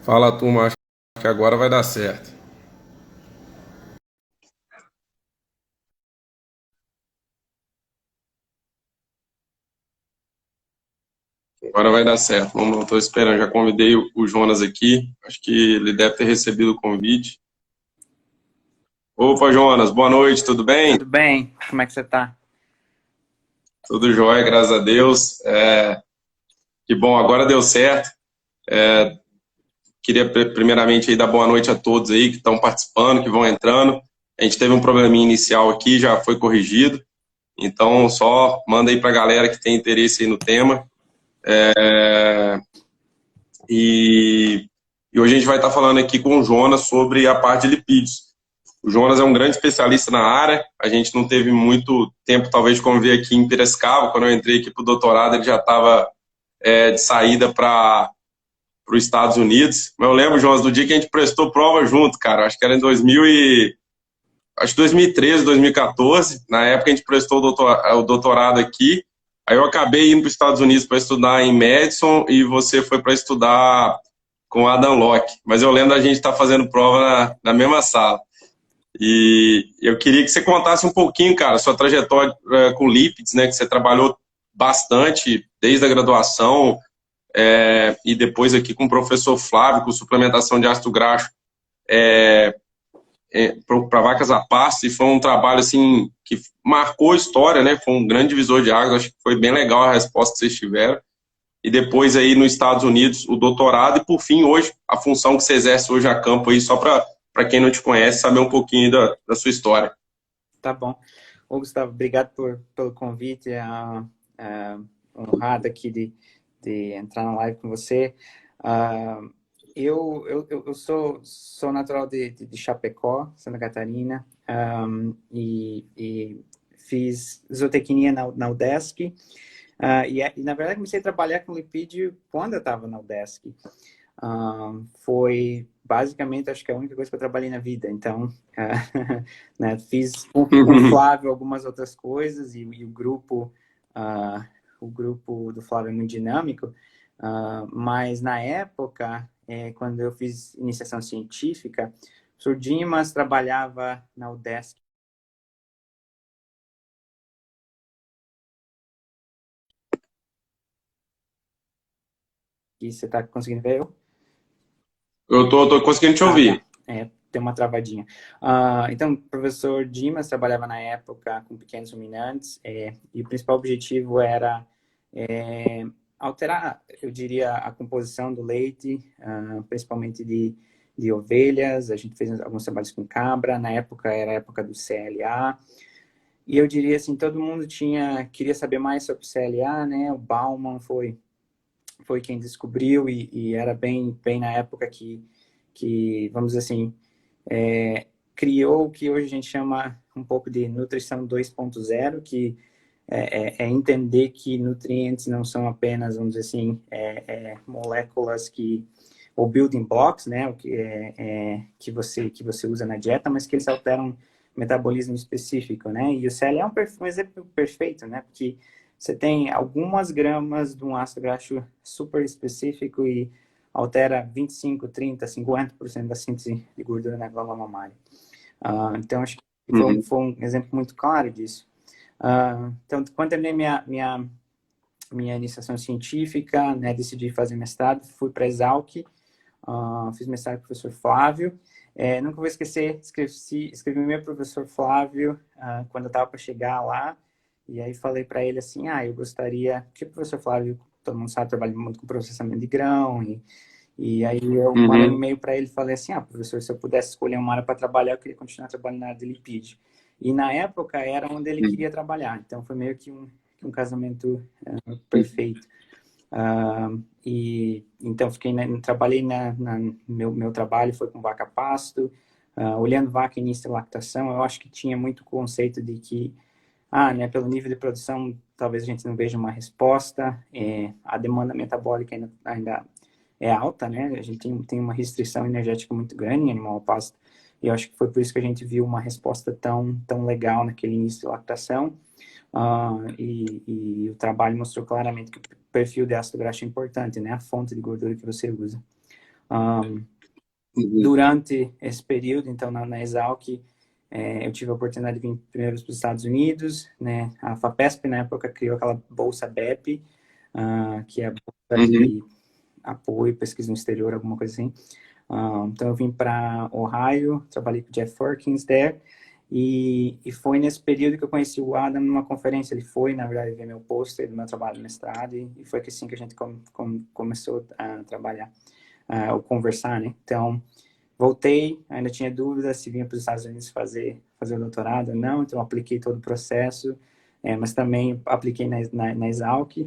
Fala, turma, acho que agora vai dar certo. Agora vai dar certo. Vamos, estou esperando, já convidei o Jonas aqui. Acho que ele deve ter recebido o convite. Opa, Jonas, boa noite, tudo bem? Tudo bem? Como é que você tá? Tudo jóia, graças a Deus. Que bom, agora deu certo. Queria primeiramente aí dar boa noite a todos aí que estão participando, que vão entrando. A gente teve um probleminha inicial aqui, já foi corrigido. Então, só manda aí para a galera que tem interesse aí no tema. E, e hoje a gente vai estar falando aqui com o Jonas sobre a parte de lipídios. O Jonas é um grande especialista na área. A gente não teve muito tempo, talvez, de conviver aqui em Piracicaba. Quando eu entrei aqui para o doutorado, ele já estava de saída para os Estados Unidos. Mas eu lembro, Jonas, do dia que a gente prestou prova junto, cara. Acho que era em 2000 acho que 2013, 2014. Na época a gente prestou o doutorado aqui. Aí eu acabei indo para os Estados Unidos para estudar em Madison e você foi para estudar com Adam Locke. Mas eu lembro da gente estar fazendo prova na mesma sala. E eu queria que você contasse um pouquinho, cara, sua trajetória com lípides, né, que você trabalhou bastante desde a graduação e depois aqui com o professor Flávio, com suplementação de ácido graxo para vacas a pasto, e foi um trabalho assim que marcou a história, né? Foi um grande divisor de águas, acho que foi bem legal a resposta que vocês tiveram. E depois aí nos Estados Unidos o doutorado e por fim hoje a função que você exerce hoje a campo aí, só para quem não te conhece saber um pouquinho da sua história. Tá bom. Ô, Gustavo, obrigado pelo convite. Honrado aqui de entrar na live com você. Ah, eu sou natural de Chapecó, Santa Catarina, e fiz zootecnia na UDESC. E, na verdade, comecei a trabalhar com lipídio quando eu estava na UDESC. Foi basicamente, acho que é a única coisa que eu trabalhei na vida. Então, né, fiz com o Flávio algumas outras coisas e o grupo do Flávio é muito dinâmico. Mas na época, quando eu fiz iniciação científica, o Sr. Dimas trabalhava na UDESC. E você está conseguindo ver eu? Eu tô conseguindo te Tá. ouvir. Tem uma travadinha. Então, o professor Dimas trabalhava na época com pequenos ruminantes, e o principal objetivo era alterar, eu diria, a composição do leite, principalmente de ovelhas. A gente fez alguns trabalhos com cabra, na época era a época do CLA, e eu diria assim, todo mundo queria saber mais sobre o CLA, né? O Bauman foi quem descobriu e era bem na época que vamos dizer assim, criou o que hoje a gente chama um pouco de nutrição 2.0, que entender que nutrientes não são apenas, vamos dizer assim, moléculas ou building blocks, né, o que você usa na dieta, mas que eles alteram metabolismo específico, né? E o CL é um exemplo perfeito, né? Porque você tem algumas gramas de um ácido graxo super específico e altera 25, 30, 50% da síntese de gordura na glândula mamária. Então, acho que Uhum. foi um exemplo muito claro disso. Então, quando terminei minha iniciação científica, né, decidi fazer mestrado, fui para a Exalc, fiz mestrado com o professor Flávio. Nunca vou esquecer, escrevi o meu professor Flávio quando eu estava para chegar lá, e aí falei para ele assim, eu gostaria, que o professor Flávio, todo mundo sabe, trabalha muito com processamento de grão, e aí eu mandei um Uhum. e-mail para ele e falei assim, professor, se eu pudesse escolher uma área para trabalhar, eu queria continuar trabalhando na área de lipídio. E na época era onde ele Uhum. queria trabalhar, então foi meio que um casamento perfeito. E então trabalhei meu trabalho foi com vaca pasto, olhando vaca início de lactação. Eu acho que tinha muito conceito de que né, pelo nível de produção talvez a gente não veja uma resposta, a demanda metabólica ainda é alta, né? A gente tem uma restrição energética muito grande em animal pasto, e eu acho que foi por isso que a gente viu uma resposta tão legal naquele início de lactação. E o trabalho mostrou claramente que o perfil de ácido graxo é importante, né? A fonte de gordura que você usa. Durante esse período, então, na Exalc, eu tive a oportunidade de vir primeiro para os Estados Unidos, né? A FAPESP, na época, criou aquela bolsa BEP, que é a bolsa de apoio, pesquisa no exterior, alguma coisa assim. Então, eu vim para Ohio, trabalhei com o Jeff Perkins there, e foi nesse período que eu conheci o Adam numa conferência. Ele foi, na verdade, ver meu pôster do meu trabalho de mestrado, e foi assim que a gente começou a trabalhar, ou conversar, né? Então, voltei, ainda tinha dúvidas se vinha para os Estados Unidos fazer o doutorado ou não, então apliquei todo o processo, mas também apliquei na Exalc,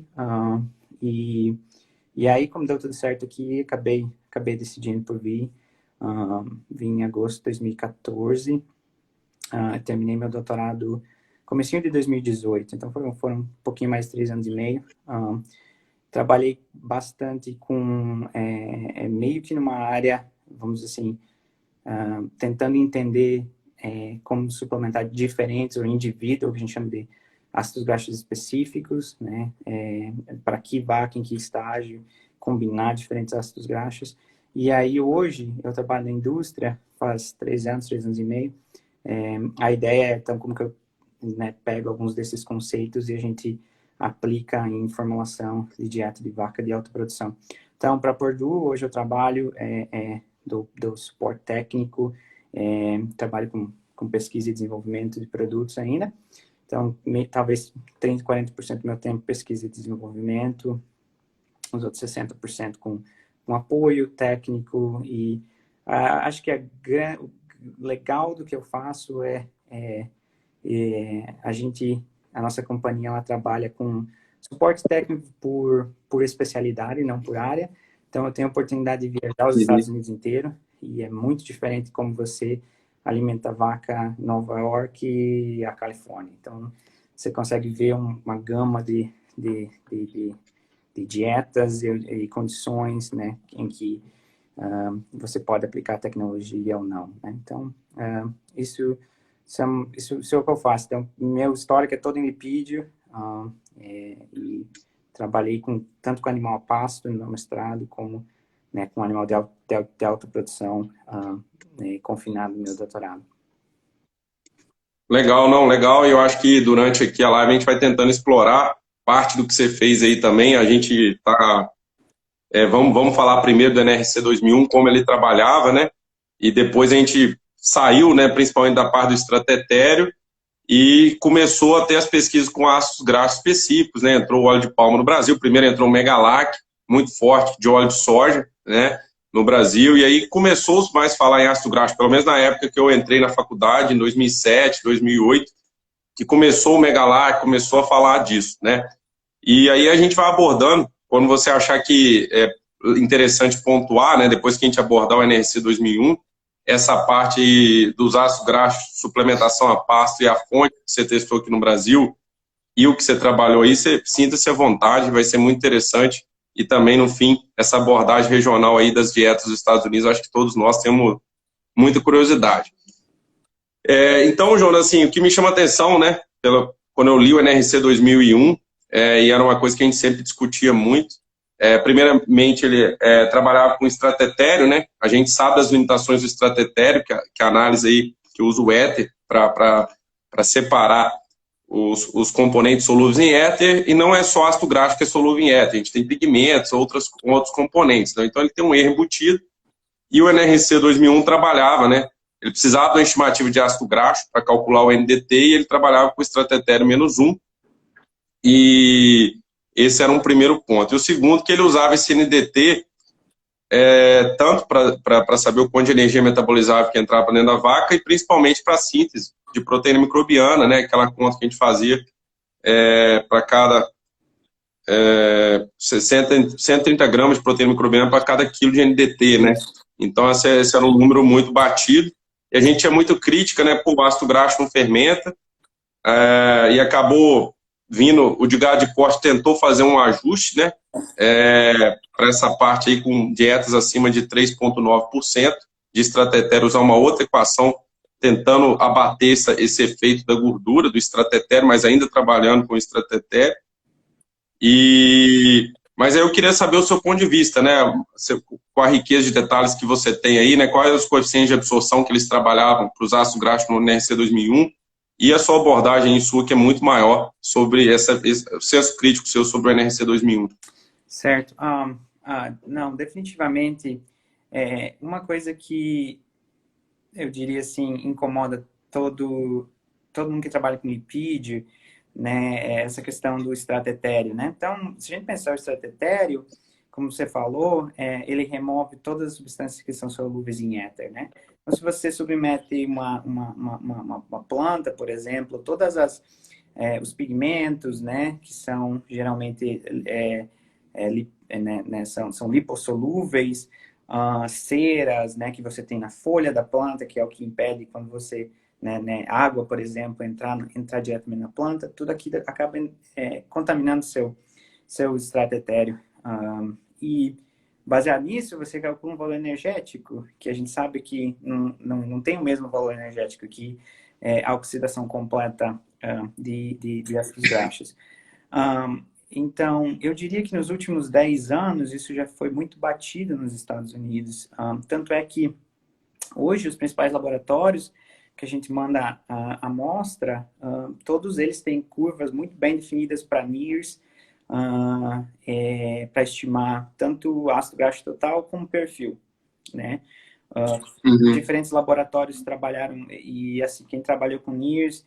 e aí, como deu tudo certo aqui, acabei decidindo por vir. Vim em agosto de 2014, terminei meu doutorado comecinho de 2018, então foram um pouquinho mais de 3 anos e meio. Trabalhei bastante com, meio que numa área, vamos dizer assim, tentando entender como suplementar diferentes ou indivíduos, que a gente chama de ácidos graxos específicos, né? Para que vaca, em que estágio, combinar diferentes ácidos graxos. E aí hoje eu trabalho na indústria faz 3 anos e meio. A ideia é, então, como que eu pego alguns desses conceitos e a gente aplica em formulação de dieta de vaca de alta produção. Então, para a Purdue, hoje eu trabalho, do suporte técnico, trabalho com pesquisa e desenvolvimento de produtos ainda. Então, talvez 30%, 40% do meu tempo pesquisa e desenvolvimento, os outros 60% com apoio técnico. E acho que o legal do que eu faço a nossa companhia, ela trabalha com suporte técnico por especialidade, não por área. Então, eu tenho a oportunidade de viajar aos Estados Unidos inteiro, e é muito diferente como você alimenta a vaca em Nova York e a Califórnia. Então, você consegue ver uma gama de dietas e condições, né, em que você pode aplicar tecnologia ou não, né? Então, isso é o que eu faço. Então, meu histórico é todo em lipídio, e trabalhei tanto com animal a pasto no meu mestrado, como, né, com animal de alta produção, confinado no meu doutorado. Legal, não, legal. E eu acho que durante aqui a live a gente vai tentando explorar parte do que você fez aí também. A gente tá... vamos falar primeiro do NRC 2001, como ele trabalhava, né? E depois a gente saiu, né, principalmente da parte do estratetério, e começou a ter as pesquisas com ácidos graxos específicos, né? Entrou o óleo de palma no Brasil, primeiro entrou o Megalac, muito forte, de óleo de soja, né, no Brasil, e aí começou mais a falar em ácido graxo, pelo menos na época que eu entrei na faculdade, em 2007, 2008, que começou o Megalac, começou a falar disso, né? E aí a gente vai abordando, quando você achar que é interessante pontuar, né, depois que a gente abordar o NRC 2001, essa parte dos ácidos graxos, suplementação a pasto e a fonte que você testou aqui no Brasil e o que você trabalhou aí, sinta-se à vontade, vai ser muito interessante. E também, no fim, essa abordagem regional aí das dietas dos Estados Unidos, acho que todos nós temos muita curiosidade. Então, Jonas, assim, o que me chama a atenção, né, quando eu li o NRC 2001, e era uma coisa que a gente sempre discutia muito, primeiramente, ele trabalhava com estratetério, né? A gente sabe das limitações do estratetério, que a análise aí, que usa o éter para separar os componentes solúveis em éter, e não é só ácido graxo que é solúvel em éter, a gente tem pigmentos, outros componentes, né? Então ele tem um erro embutido, e o NRC 2001 trabalhava, né? Ele precisava de uma estimativa de ácido graxo para calcular o NDT, e ele trabalhava com estratetério -1, e esse era um primeiro ponto. E o segundo, que ele usava esse NDT tanto para saber o quanto de energia metabolizável que entrava dentro da vaca, e principalmente para a síntese de proteína microbiana, né, aquela conta que a gente fazia para cada 130 gramas de proteína microbiana para cada quilo de NDT, né? Então esse era um número muito batido, e a gente tinha muito crítica, né, o ácido graxo não fermenta, e acabou vindo, o de gado de corte tentou fazer um ajuste, né, para essa parte aí com dietas acima de 3,9%, de estratetério usar uma outra equação, tentando abater esse efeito da gordura do estratetério, mas ainda trabalhando com estratetério. E Mas aí eu queria saber o seu ponto de vista, né? Com a riqueza de detalhes que você tem aí, né? Quais os coeficientes de absorção que eles trabalhavam para os ácidos graxos no NRC 2001 e a sua abordagem em sua, que é muito maior sobre esse senso crítico seu sobre o NRC 2001. Certo. Não, definitivamente, uma coisa que eu diria assim, incomoda todo mundo que trabalha com lipídio, né, é essa questão do extrato etéreo, né? Então, se a gente pensar o extrato etéreo, como você falou, ele remove todas as substâncias que são solúveis em éter, né? Então, se você submete uma planta, por exemplo, os pigmentos, né, que são geralmente são lipossolúveis, ceras, né, que você tem na folha da planta, que é o que impede quando você, água, por exemplo, entrar diretamente na planta, tudo aquilo acaba contaminando seu extrato etéreo. E baseado nisso, você calcula um valor energético, que a gente sabe que não tem o mesmo valor energético que a oxidação completa de ácidos graxos. Então, eu diria que nos últimos 10 anos isso já foi muito batido nos Estados Unidos. Tanto é que hoje os principais laboratórios que a gente manda a amostra, todos eles têm curvas muito bem definidas para NIRS, para estimar tanto o ácido graxo total como perfil, né? Diferentes laboratórios trabalharam, e assim, quem trabalhou com NIRS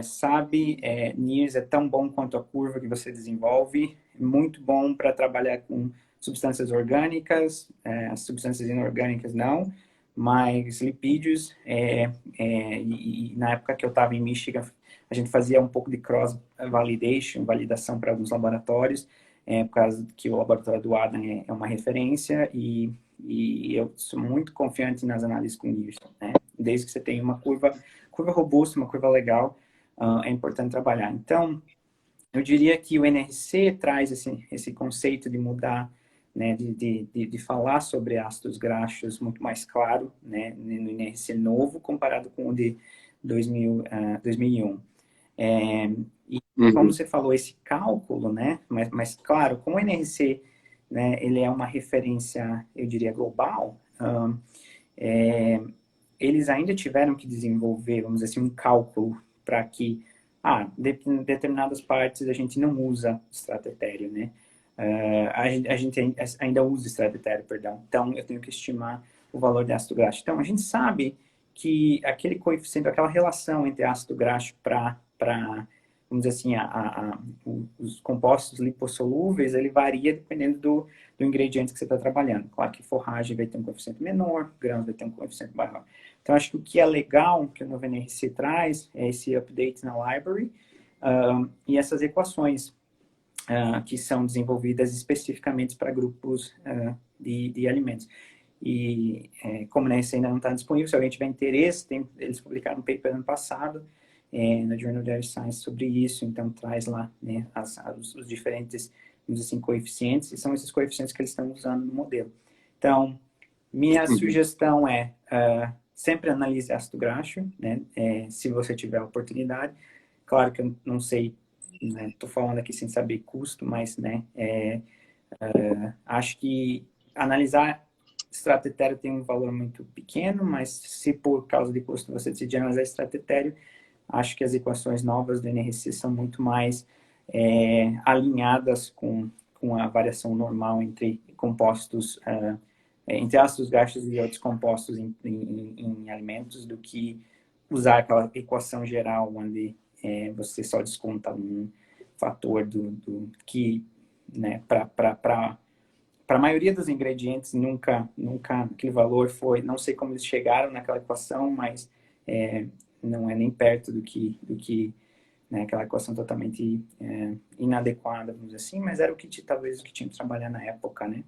sabe, NIRS é tão bom quanto a curva que você desenvolve, muito bom para trabalhar com substâncias orgânicas, as substâncias inorgânicas não, mas lipídios, e na época que eu estava em Michigan, a gente fazia um pouco de cross-validation, validação para alguns laboratórios, por causa que o laboratório do Adam é uma referência, e eu sou muito confiante nas análises com NIRS, né? Desde que você tenha uma curva robusta, uma curva legal, é importante trabalhar. Então, eu diria que o NRC traz esse conceito de mudar, né, de falar sobre ácidos graxos muito mais claro, né, no NRC novo, comparado com o de 2001. E como você falou, esse cálculo, né, mas claro, como o NRC, né, ele é uma referência, eu diria, global, eles ainda tiveram que desenvolver, vamos dizer assim, um cálculo para que, em determinadas partes a gente não usa extrato etéreo, né? A gente ainda usa extrato etéreo, perdão. Então, eu tenho que estimar o valor de ácido graxo. Então, a gente sabe que aquele coeficiente, aquela relação entre ácido graxo para vamos dizer assim, os compostos lipossolúveis, ele varia dependendo do ingrediente que você está trabalhando. Claro que forragem vai ter um coeficiente menor, grãos vai ter um coeficiente maior. Então, acho que o que é legal que o novo NRC traz é esse update na library e essas equações que são desenvolvidas especificamente para grupos de alimentos. E como o NRC ainda não está disponível, se alguém tiver interesse, eles publicaram um paper ano passado no Journal of Dairy Science sobre isso, então traz lá, né, os diferentes, vamos dizer assim, coeficientes, e são esses coeficientes que eles estão usando no modelo. Então, minha sugestão é sempre analise ácido graxo, né, se você tiver a oportunidade. Claro que eu não sei, estou falando aqui sem saber custo, mas, né, acho que analisar extrato etéreo tem um valor muito pequeno, mas se por causa de custo você decidir analisar extrato etéreo, acho que as equações novas do NRC são muito mais alinhadas com a variação normal entre compostos, entre ácidos graxos e outros compostos em alimentos, do que usar aquela equação geral onde você só desconta um fator que, né, para a maioria dos ingredientes, nunca aquele valor foi, não sei como eles chegaram naquela equação, mas não é nem perto do que né, aquela equação totalmente inadequada, vamos dizer assim, mas era talvez o que tinha que trabalhar na época, né?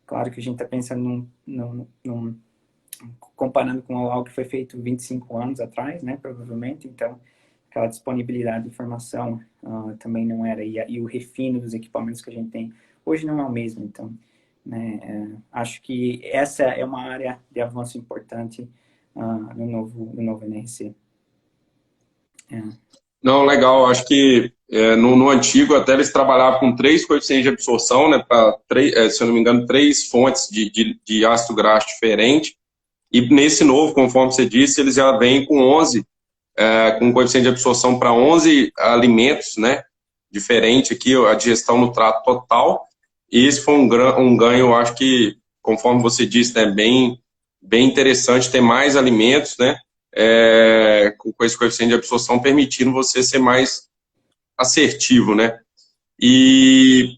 Claro que a gente está pensando comparando com algo que foi feito 25 anos atrás, né, provavelmente, então aquela disponibilidade de informação também não era, e o refino dos equipamentos que a gente tem hoje não é o mesmo, então, né, acho que essa é uma área de avanço importante no novo NRC. Não, legal. Acho que no antigo até eles trabalhavam com três coeficientes de absorção, né? Para, se eu não me engano, três fontes de ácido graxo diferente. E nesse novo, conforme você disse, eles já vêm com 11, com coeficiente de absorção para 11 alimentos, né? Diferente aqui, a digestão no trato total. E esse foi um ganho, eu acho que, conforme você disse, né? Bem interessante ter mais alimentos, né? Com esse coeficiente de absorção, permitindo você ser mais assertivo, né? E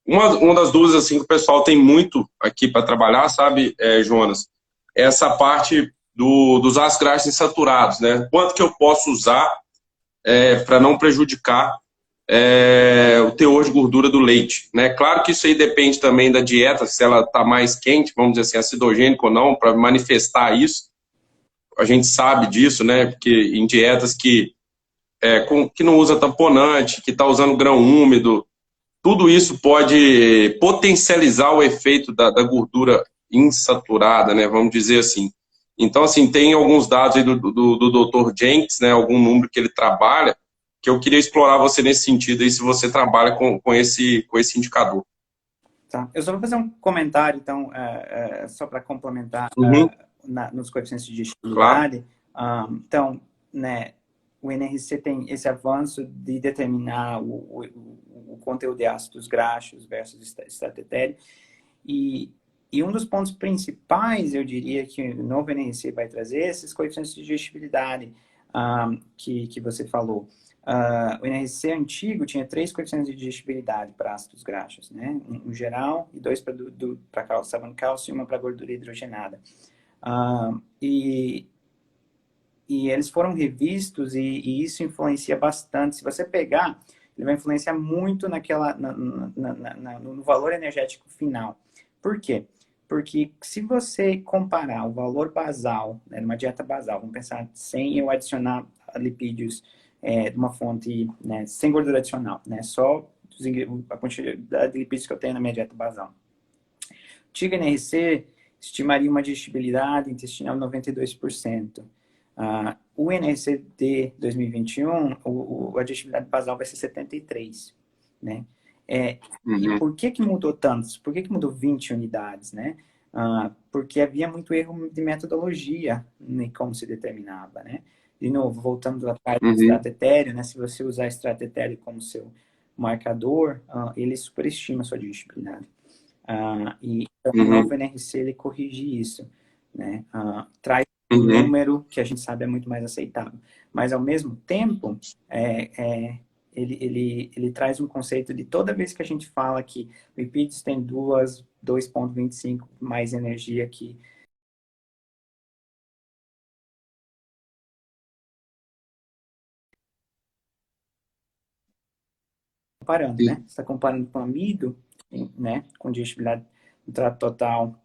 uma das dúvidas assim, que o pessoal tem muito aqui para trabalhar, sabe, Jonas, é essa parte dos ácidos graxos insaturados, né? Quanto que eu posso usar para não prejudicar o teor de gordura do leite, né? Claro que isso aí depende também da dieta, se ela está mais quente, vamos dizer assim, acidogênica ou não, para manifestar isso. A gente sabe disso, né? Porque em dietas que não usa tamponante, que está usando grão úmido, tudo isso pode potencializar o efeito da gordura insaturada, né? Vamos dizer assim. Então, assim, tem alguns dados aí do Dr. Jenks, né? Algum número que ele trabalha, que eu queria explorar você nesse sentido aí, se você trabalha com esse indicador. Tá. Eu só vou fazer um comentário, então, só para complementar Uhum, nos coeficientes de claro. digestibilidade. Então, né, o NRC tem esse avanço de determinar o conteúdo de ácidos graxos versus estato e um dos pontos principais, eu diria, que o novo NRC vai trazer, é esses coeficientes de digestibilidade que você falou. O NRC antigo tinha 3 coeficientes de digestibilidade para ácidos graxos, né? Um geral e 2 para sabão cálcio e uma para gordura hidrogenada. E eles foram revistos e isso influencia bastante. Se você pegar, ele vai influenciar muito no valor energético final. Por quê? Porque se você comparar o valor basal, né, numa dieta basal, vamos pensar sem eu adicionar lipídios de uma fonte, né, sem gordura adicional, né, só a quantidade de lipídios que eu tenho na minha dieta basal. O TIG-NRC estimaria uma digestibilidade intestinal de 92%. O NRC de 2021, a digestibilidade basal vai ser 73%. Né? E Uhum, por que mudou tantos? Por que mudou 20 unidades? Né? Porque havia muito erro de metodologia em como se determinava. Né? De novo, voltando atrás do uhum, extrato etéreo, né? Se você usar extrato etéreo como seu marcador, ele superestima a sua digestibilidade. E então, o uhum, novo NRC ele corrige isso, né? Traz um uhum. número que a gente sabe é muito mais aceitável. Mas, ao mesmo tempo, ele traz um conceito de toda vez que a gente fala que lipídios tem 2,25 mais energia que comparando, né? Você está comparando com amido, né? Com digestibilidade do trato total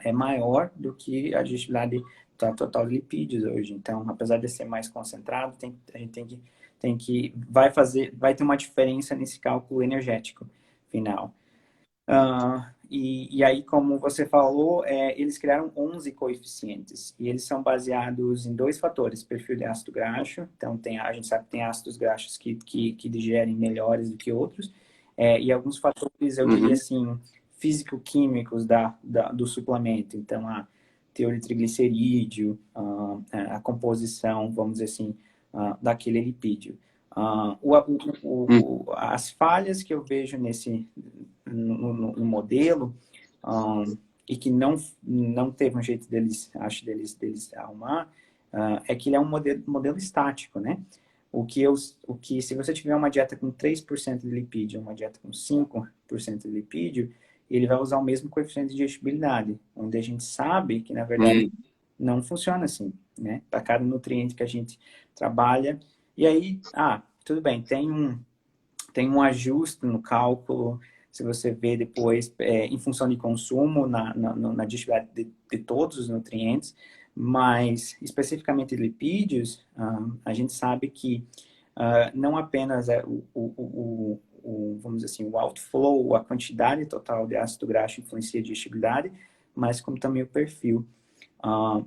é maior do que a digestibilidade total de lipídios hoje. Então, apesar de ser mais concentrado, a gente vai ter uma diferença nesse cálculo energético final. E aí, como você falou, eles criaram 11 coeficientes e eles são baseados em 2 fatores: perfil de ácido graxo. Então, a gente sabe que tem ácidos graxos que digerem melhores do que outros, e alguns fatores, eu diria Uhum, assim, físico-químicos do suplemento. Então, a teor de triglicerídeo, a composição, vamos dizer assim, daquele lipídio. As falhas que eu vejo no modelo, e que não teve um jeito deles arrumar, é que ele é um modelo estático, né? Se você tiver uma dieta com 3% de lipídio, uma dieta com 5% de lipídio, ele vai usar o mesmo coeficiente de digestibilidade, onde a gente sabe que, na verdade, uhum, não funciona assim, né? Para cada nutriente que a gente trabalha. E aí, tudo bem, tem um ajuste no cálculo, se você vê depois, em função de consumo, na digestibilidade de todos os nutrientes, mas especificamente lipídios, a gente sabe que não apenas vamos dizer assim, o outflow, a quantidade total de ácido graxo influencia a digestibilidade, mas como também o perfil.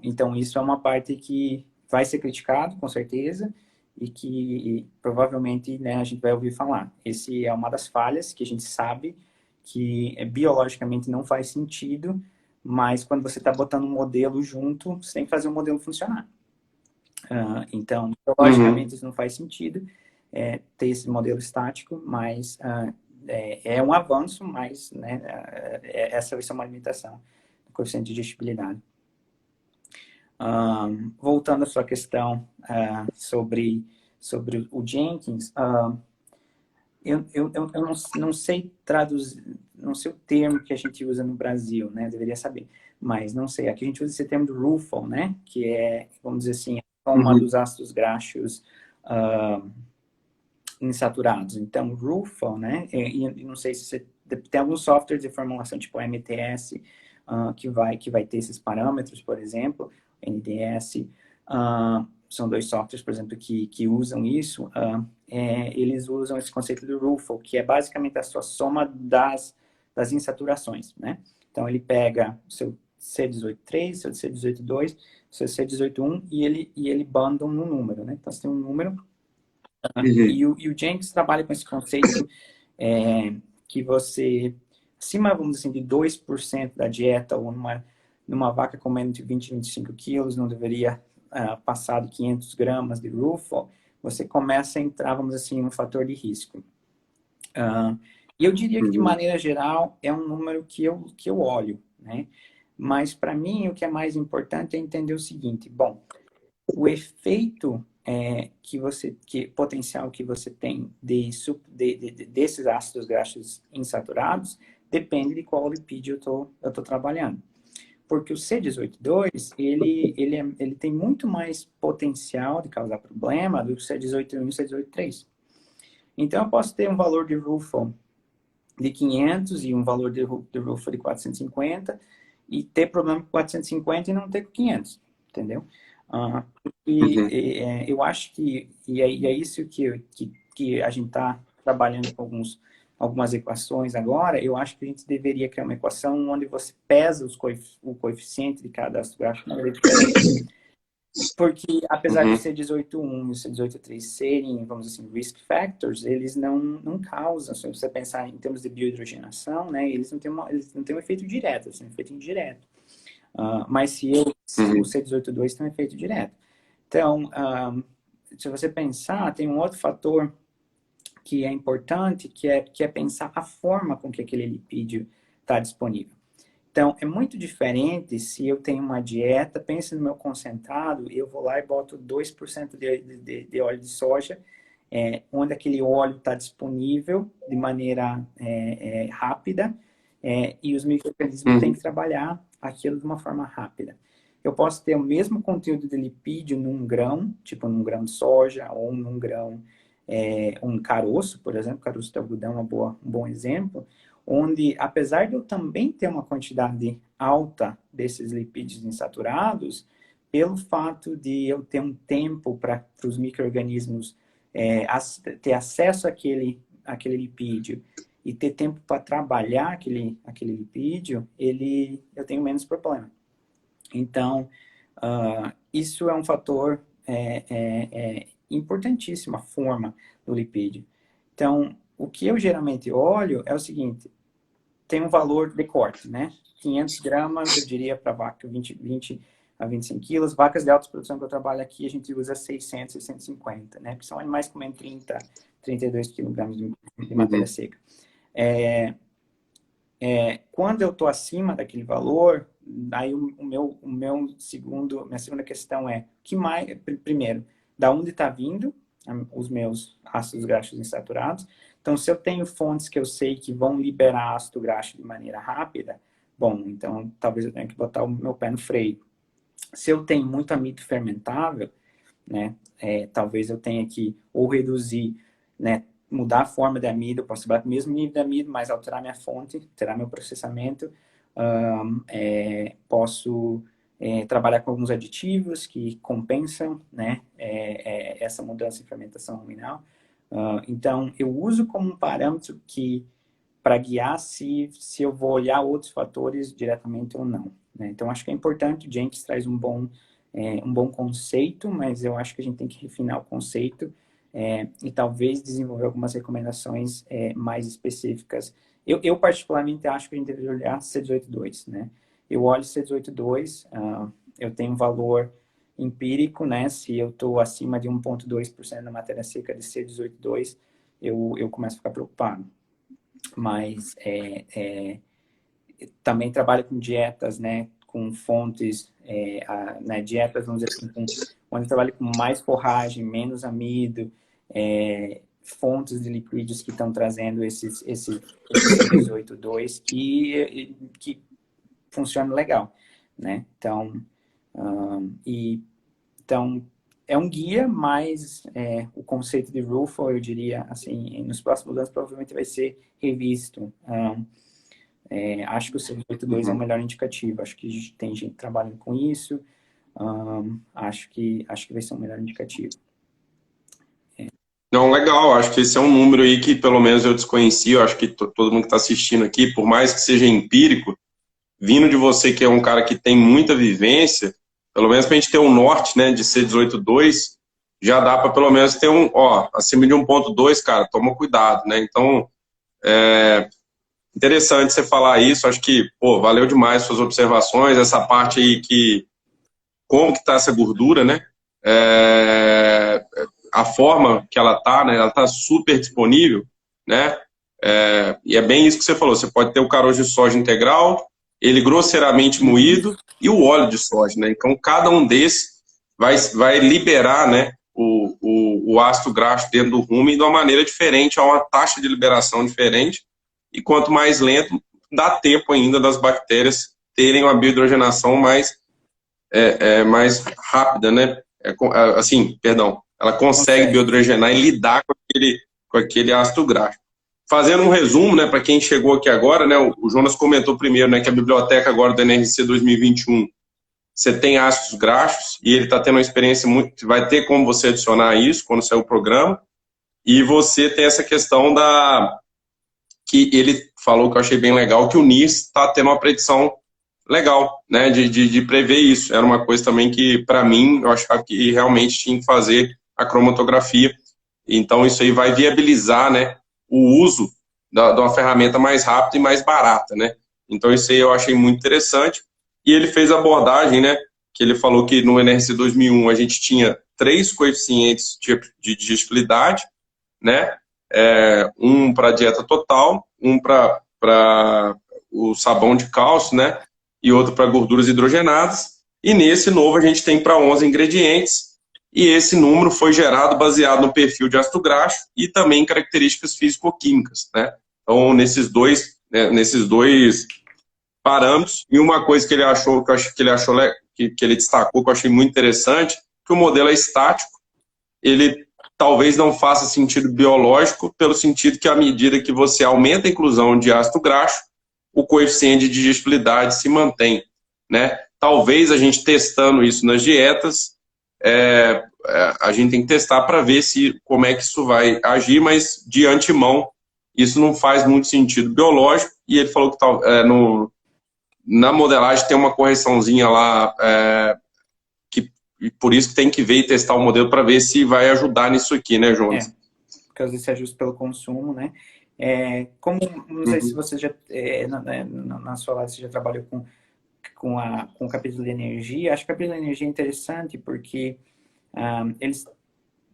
Então, isso é uma parte que vai ser criticado, com certeza, e que provavelmente, né, a gente vai ouvir falar. Esse é uma das falhas que a gente sabe que biologicamente não faz sentido, mas quando você está botando um modelo junto, você tem que fazer o modelo funcionar. Então, biologicamente isso não faz sentido, ter esse modelo estático, mas é um avanço, mas né, essa vai ser uma limitação do coeficiente de digestibilidade. Voltando à sua questão sobre o Jenkins, eu não sei traduzir, não sei o termo que a gente usa no Brasil, né? Deveria saber, mas não sei. Aqui a gente usa esse termo do RUFO, né? Que é, vamos dizer assim, a soma dos ácidos graxos insaturados. Então, RUFO, né? E não sei se você tem alguns softwares de formulação tipo MTS que vai ter esses parâmetros, por exemplo, NDS. São dois softwares, por exemplo, que usam isso. Eles usam esse conceito do RUFO, que é basicamente a sua soma das insaturações, né? Então, ele pega o seu C18.3, seu C18.2, seu C18.1 e ele bundle no número, né? Então, você tem um número. E o Jenkins trabalha com esse conceito que você, acima, vamos dizer assim, de 2% da dieta, ou numa vaca comendo de 20 a 25 quilos, não deveria passar de 500 gramas de RUFO, você começa a entrar, vamos dizer assim, no fator de risco. E eu diria que, de maneira geral, é um número que eu olho, né? Mas, para mim, o que é mais importante é entender o seguinte: bom, o efeito potencial que você tem desses ácidos graxos insaturados depende de qual lipídio eu tô trabalhando. Porque o C18.2, ele tem muito mais potencial de causar problema do que o C18.1 e o C18.3. Então, eu posso ter um valor de RUFO de 500 e um valor de RUFO de 450 e ter problema com 450 e não ter com 500, entendeu? Eu acho que é isso que a gente está trabalhando com algumas equações agora. Eu acho que a gente deveria criar uma equação onde você pesa o coeficiente de cada ácido graxo de maneira diferente. Porque, apesar do C18.1 e o C18.3 serem, vamos dizer assim, risk factors, eles não causam, se você pensar em termos de biohidrogenação, né, eles não têm um efeito direto, eles têm um efeito indireto. Mas se o C18.2 tem um efeito direto. Então, se você pensar, tem um outro fator que é importante, que é pensar a forma com que aquele lipídio está disponível. Então, é muito diferente se eu tenho uma dieta, pense no meu concentrado, eu vou lá e boto 2% de óleo de soja, onde aquele óleo está disponível de maneira rápida, e os micro-organismos têm que trabalhar aquilo de uma forma rápida. Eu posso ter o mesmo conteúdo de lipídio num grão, tipo num grão de soja, ou num grão, um caroço, por exemplo, caroço de algodão é um bom exemplo, onde, apesar de eu também ter uma quantidade alta desses lipídios insaturados, pelo fato de eu ter um tempo para os micro-organismos ter acesso àquele lipídio e ter tempo para trabalhar aquele lipídio, eu tenho menos problema. Então, isso é um fator importantíssimo, a forma do lipídio. Então, o que eu geralmente olho é o seguinte: tem um valor de corte, né? 500 gramas, eu diria, para vaca 20 a 25 quilos. Vacas de alta produção que eu trabalho aqui, a gente usa 600, 650, né? Porque são animais comendo 30, 32 quilogramas de matéria seca. Quando eu estou acima daquele valor, aí minha segunda questão é, primeiro, da onde está vindo os meus ácidos graxos insaturados. Então, se eu tenho fontes que eu sei que vão liberar ácido graxo de maneira rápida, bom, então talvez eu tenha que botar o meu pé no freio. Se eu tenho muito amido fermentável, né, talvez eu tenha que ou reduzir, né, mudar a forma de amido, eu posso trabalhar com o mesmo nível de amido, mas alterar minha fonte, alterar meu processamento. Posso trabalhar com alguns aditivos que compensam, né, essa mudança em fermentação ruminal. Então, eu uso como um parâmetro para guiar se eu vou olhar outros fatores diretamente ou não, né? Então, acho que é importante. O Jenkins traz um bom um bom conceito, mas eu acho que a gente tem que refinar o conceito e talvez desenvolver algumas recomendações mais específicas. Eu particularmente acho que a gente deveria olhar C18.2, né? Eu olho C18.2, eu tenho um valor empírico, né? Se eu estou acima de 1,2% na matéria seca de C18.2, eu começo a ficar preocupado. Mas também trabalho com dietas, né? Com fontes, né, dietas, vamos dizer assim, onde eu trabalho com mais forragem, menos amido, fontes de lipídios que estão trazendo esse C18.2 que funciona legal, né? Então, então é um guia, mas o conceito de RUFO, eu diria, assim, nos próximos anos provavelmente vai ser revisto. Acho que o C18.2 é o melhor indicativo. Acho que tem gente trabalhando com isso. Acho que vai ser o melhor indicativo. Não, legal. Acho que esse é um número aí que pelo menos eu desconhecia. Eu acho que todo mundo que está assistindo aqui, por mais que seja empírico, vindo de você que é um cara que tem muita vivência, pelo menos para a gente ter um norte, né, de C18.2, já dá para pelo menos ter acima de 1,2, cara, toma cuidado, né? Então, interessante você falar isso. Acho que, pô, valeu demais suas observações, essa parte aí como que tá essa gordura, né? A forma que ela tá, né? Ela tá super disponível, né? E é bem isso que você falou. Você pode ter o caroço de soja integral, ele grosseiramente moído e o óleo de soja, né? Então, cada um desses vai liberar, né, o ácido graxo dentro do rumen de uma maneira diferente, a uma taxa de liberação diferente. E quanto mais lento, dá tempo ainda das bactérias terem uma biohidrogenação mais rápida, né? Ela consegue biohidrogenar e lidar com aquele ácido graxo. Fazendo um resumo, né, para quem chegou aqui agora, né, o Jonas comentou primeiro, né, que a biblioteca agora do NRC 2021, você tem ácidos graxos e ele está tendo uma experiência muito, vai ter como você adicionar isso quando sair o programa, e você tem essa questão que ele falou que eu achei bem legal, que o NIRS está tendo uma predição legal, né, de prever isso. Era uma coisa também que, para mim, eu achava que realmente tinha que fazer a cromatografia. Então, isso aí vai viabilizar, né, o uso de uma ferramenta mais rápida e mais barata, né. Então, isso aí eu achei muito interessante. E ele fez a abordagem, né, que ele falou que no NRC 2001 a gente tinha 3 coeficientes de digestibilidade, né, um para a dieta total, um para o sabão de cálcio, né, e outro para gorduras hidrogenadas. E nesse novo a gente tem para 11 ingredientes, e esse número foi gerado baseado no perfil de ácido graxo e também em características físico-químicas, né. Então, nesses dois parâmetros. E uma coisa que ele achou, que ele destacou, que eu achei muito interessante, que o modelo é estático, ele talvez não faça sentido biológico, pelo sentido que à medida que você aumenta a inclusão de ácido graxo, o coeficiente de digestibilidade se mantém, né? Talvez a gente testando isso nas dietas, a gente tem que testar para ver como é que isso vai agir, mas de antemão isso não faz muito sentido biológico. E ele falou que na modelagem tem uma correçãozinha lá, e por isso que tem que ver e testar o modelo para ver se vai ajudar nisso aqui, né, Jonas? Porque às vezes se ajusta pelo consumo, né? Não sei se você já, na sua live, você já trabalhou com o capítulo de energia. Acho que o capítulo de energia é interessante porque eles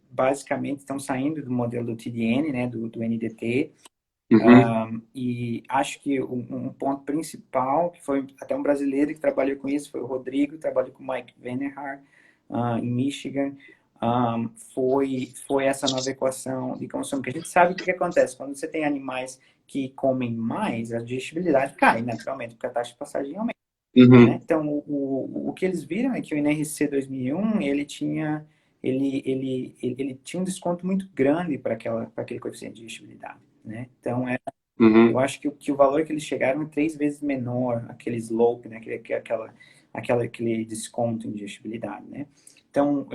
basicamente estão saindo do modelo do TDN, né, do NDT. E acho que um ponto principal, que foi até um brasileiro que trabalhou com isso, foi o Rodrigo, que trabalhou com o Mike Venerhard, em Michigan, foi essa nova equação de consumo, que a gente sabe o que acontece, quando você tem animais que comem mais, a digestibilidade cai naturalmente, porque a taxa de passagem aumenta. Né? Então, o que eles viram é que o NRC 2001, ele tinha um desconto muito grande para aquele coeficiente de digestibilidade, né? Então, eu acho que o valor que eles chegaram é 3 vezes menor, aquele slope, né? Aquele desconto em digestibilidade, né? Então,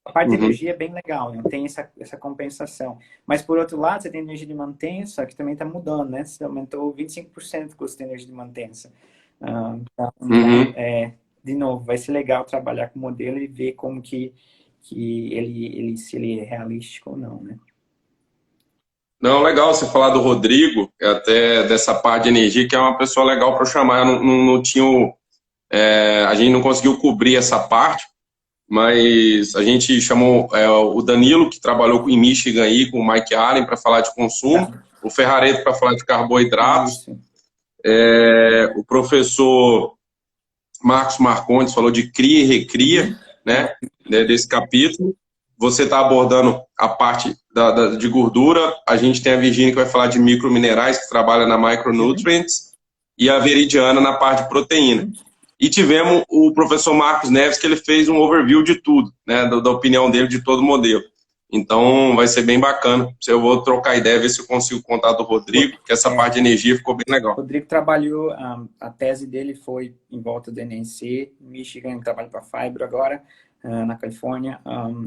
a parte de energia é bem legal, né? Tem essa compensação. Mas, por outro lado, você tem energia de mantença, que também está mudando, né? Você aumentou 25% o custo de energia de mantença. Então, de novo, vai ser legal trabalhar com o modelo e ver como se ele é realístico ou não, né? Não, legal você falar do Rodrigo, até dessa parte de energia, que é uma pessoa legal para eu chamar. Eu não tinha a gente não conseguiu cobrir essa parte, mas a gente chamou o Danilo, que trabalhou em Michigan aí, com o Mike Allen, para falar de consumo, Tá. o Ferrareto para falar de carboidratos, Isso. o professor Marcos Marcondes falou de cria e recria, né, desse capítulo. Você está abordando a parte de gordura, a gente tem a Virginia que vai falar de microminerais, que trabalha na Micronutrients, e a Veridiana na parte de proteína. E tivemos o professor Marcos Neves, que ele fez um overview de tudo, né, da opinião dele de todo o modelo. Então, vai ser bem bacana. Eu vou trocar ideia, ver se eu consigo contar do Rodrigo, que essa parte de energia ficou bem legal. O Rodrigo trabalhou, a tese dele foi em volta do NNC, Michigan, trabalha para a Fibro agora, na Califórnia.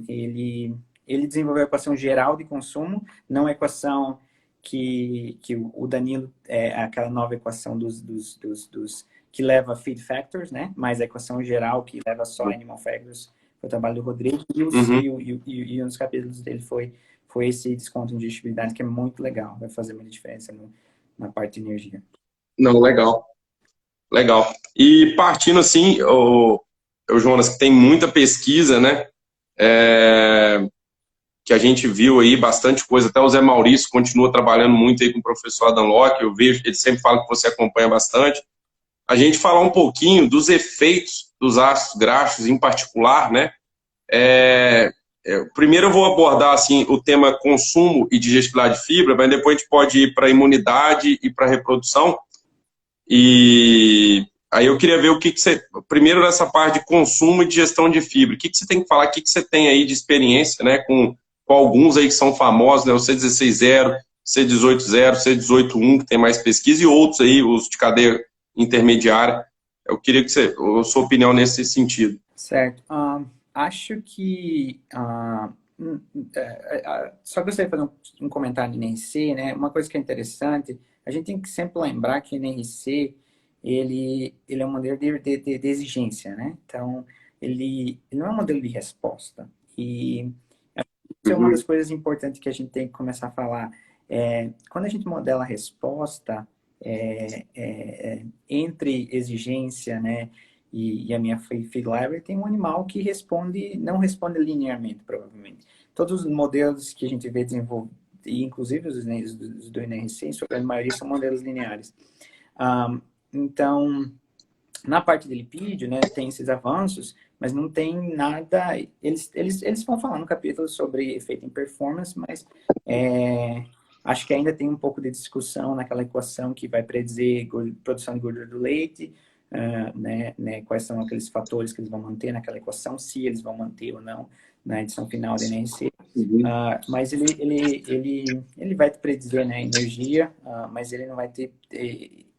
Ele desenvolveu a equação geral de consumo, não a equação que o Danilo, aquela nova equação que leva feed factors, né? Mas a equação geral que leva só animal factors, foi o trabalho do Rodrigo, e um dos capítulos dele foi esse desconto em digestibilidade, que é muito legal, vai fazer muita diferença na parte de energia. Não, legal. Legal. E partindo assim, o Jonas, que tem muita pesquisa, né? Que a gente viu aí bastante coisa. Até o Zé Maurício continua trabalhando muito aí com o professor Adam Locke. Eu vejo, ele sempre fala que você acompanha bastante. A gente falar um pouquinho dos efeitos dos ácidos graxos em particular, né? Primeiro eu vou abordar assim o tema consumo e digestibilidade de fibra, mas depois a gente pode ir para a imunidade e para a reprodução. E aí eu queria ver o que você... Primeiro nessa parte de consumo e digestão de fibra. O que você tem que falar? O que você tem aí de experiência, né? Com alguns aí que são famosos, né? O C16.0, C18.0, C18.1, que tem mais pesquisa, e outros aí, os de cadeia intermediária. Eu queria que a sua opinião nesse sentido. Certo. Acho que... só gostaria de fazer um comentário no NRC, né? Uma coisa que é interessante, a gente tem que sempre lembrar que o NRC, ele é um modelo de exigência, né? Então, ele não é um modelo de resposta. E isso é uma das coisas importantes que a gente tem que começar a falar. Quando a gente modela a resposta entre exigência, né, e a minha feed library, tem um animal que não responde linearmente, provavelmente. Todos os modelos que a gente vê desenvolvidos, inclusive os do NRC, a maioria são modelos lineares. Então, na parte de lipídio, né, tem esses avanços, mas não tem nada... Eles vão falar no capítulo sobre efeito em performance, mas acho que ainda tem um pouco de discussão naquela equação que vai predizer produção de gordura do leite, né, quais são aqueles fatores que eles vão manter naquela equação, se eles vão manter ou não na edição final da NRC. Mas ele vai predizer, né, energia, mas ele não vai ter...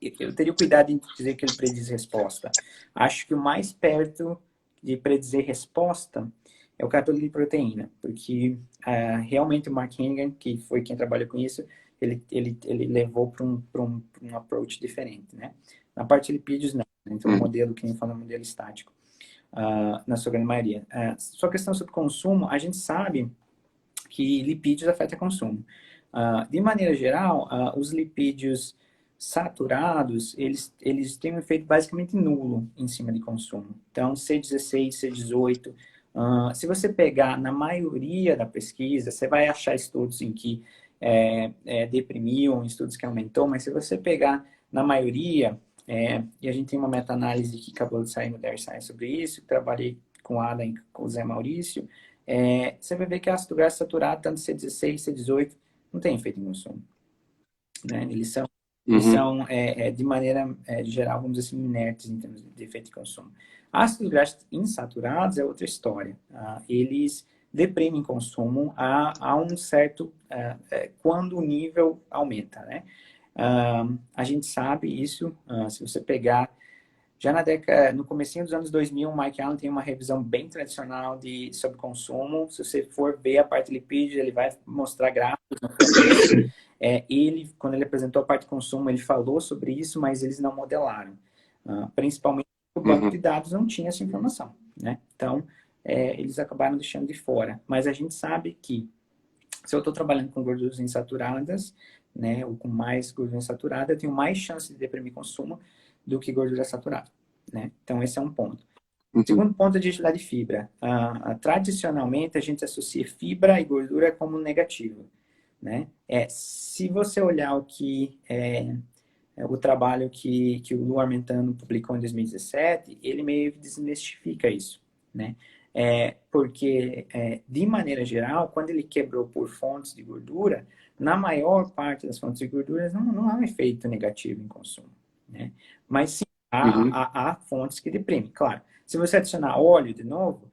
Eu teria cuidado em dizer que ele prediz resposta. Acho que o mais perto de predizer resposta é o capítulo de proteína, porque realmente o Mark Hennigan, que foi quem trabalhou com isso, ele levou para um approach diferente, né? Na parte de lipídios, não. Então, o modelo, que nem fala, modelo estático, na sua grande maioria. Sua questão sobre consumo, a gente sabe que lipídios afetam consumo. De maneira geral, os lipídios saturados, eles têm um efeito basicamente nulo em cima de consumo. Então, C16, C18, se você pegar na maioria da pesquisa, você vai achar estudos em que deprimiu, estudos que aumentou, mas se você pegar na maioria, e a gente tem uma meta-análise que acabou de sair no Dairy Science sobre isso, trabalhei com o Adam e com o Zé Maurício, você vai ver que ácido graxo saturado, tanto C16, C18, não tem efeito em consumo. Né? Eles são, de maneira geral, vamos dizer assim, inertes em termos de efeito de consumo. Ácidos graxos insaturados é outra história. Eles deprimem consumo a um certo... quando o nível aumenta, né? A gente sabe isso, se você pegar... Já no comecinho dos anos 2000, o Mike Allen tem uma revisão bem tradicional sobre consumo. Se você for ver a parte lipídio, ele vai mostrar gráficos no começo. Quando ele apresentou a parte de consumo, ele falou sobre isso, mas eles não modelaram. Principalmente O banco de dados não tinha essa informação, né? Então, eles acabaram deixando de fora. Mas a gente sabe que se eu estou trabalhando com gorduras insaturadas, né, ou com mais gordura insaturada, eu tenho mais chance de deprimir consumo do que gordura saturada, né? Então, esse é um ponto. Segundo ponto, a digestibilidade de fibra. Tradicionalmente, a gente associa fibra e gordura como negativo, né? Se você olhar o trabalho que o Lu Armentano publicou em 2017, ele meio que desmistifica isso, né? Porque, de maneira geral, quando ele quebrou por fontes de gordura, na maior parte das fontes de gorduras não há um efeito negativo em consumo, né? Mas sim, há fontes que deprimem. Claro, se você adicionar óleo de novo,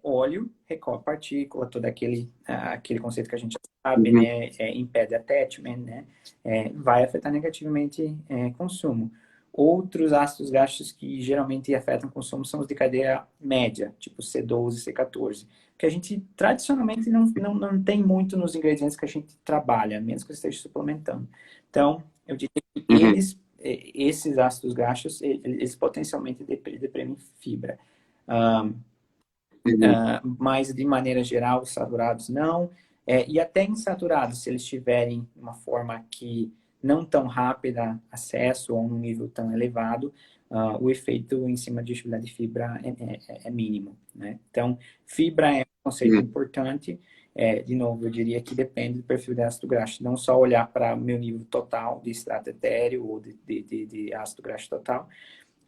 óleo recolhe partícula, todo aquele conceito que a gente sabe, né? Impede attachment, né? Vai afetar negativamente consumo. Outros ácidos graxos que geralmente afetam o consumo são os de cadeia média, tipo C12, C14, que a gente tradicionalmente não tem muito nos ingredientes que a gente trabalha, a menos que esteja suplementando. Então, eu diria que esses ácidos graxos, eles potencialmente deprimem fibra. Mas, de maneira geral, os saturados não. E até insaturados, se eles tiverem uma forma que não tão rápida acesso ou um nível tão elevado, o efeito em cima de digestibilidade de fibra é mínimo, né? Então, fibra é um conceito importante. De novo, eu diria que depende do perfil de ácido graxo. Não só olhar para o meu nível total de extrato etéreo ou de ácido graxo total,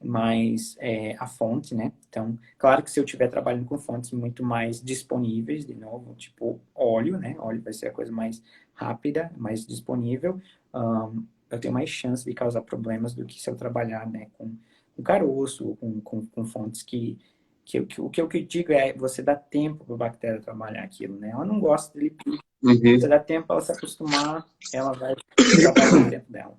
mas a fonte, né? Então, claro que se eu estiver trabalhando com fontes muito mais disponíveis, de novo, tipo óleo, né? Óleo vai ser a coisa mais rápida, mais disponível. Eu tenho mais chance de causar problemas do que se eu trabalhar, né, com caroço, com fontes o que eu digo é você dá tempo para a bactéria trabalhar aquilo, né? Ela não gosta de lipídio. Você dá tempo para ela se acostumar, ela vai trabalhar o tempo dela.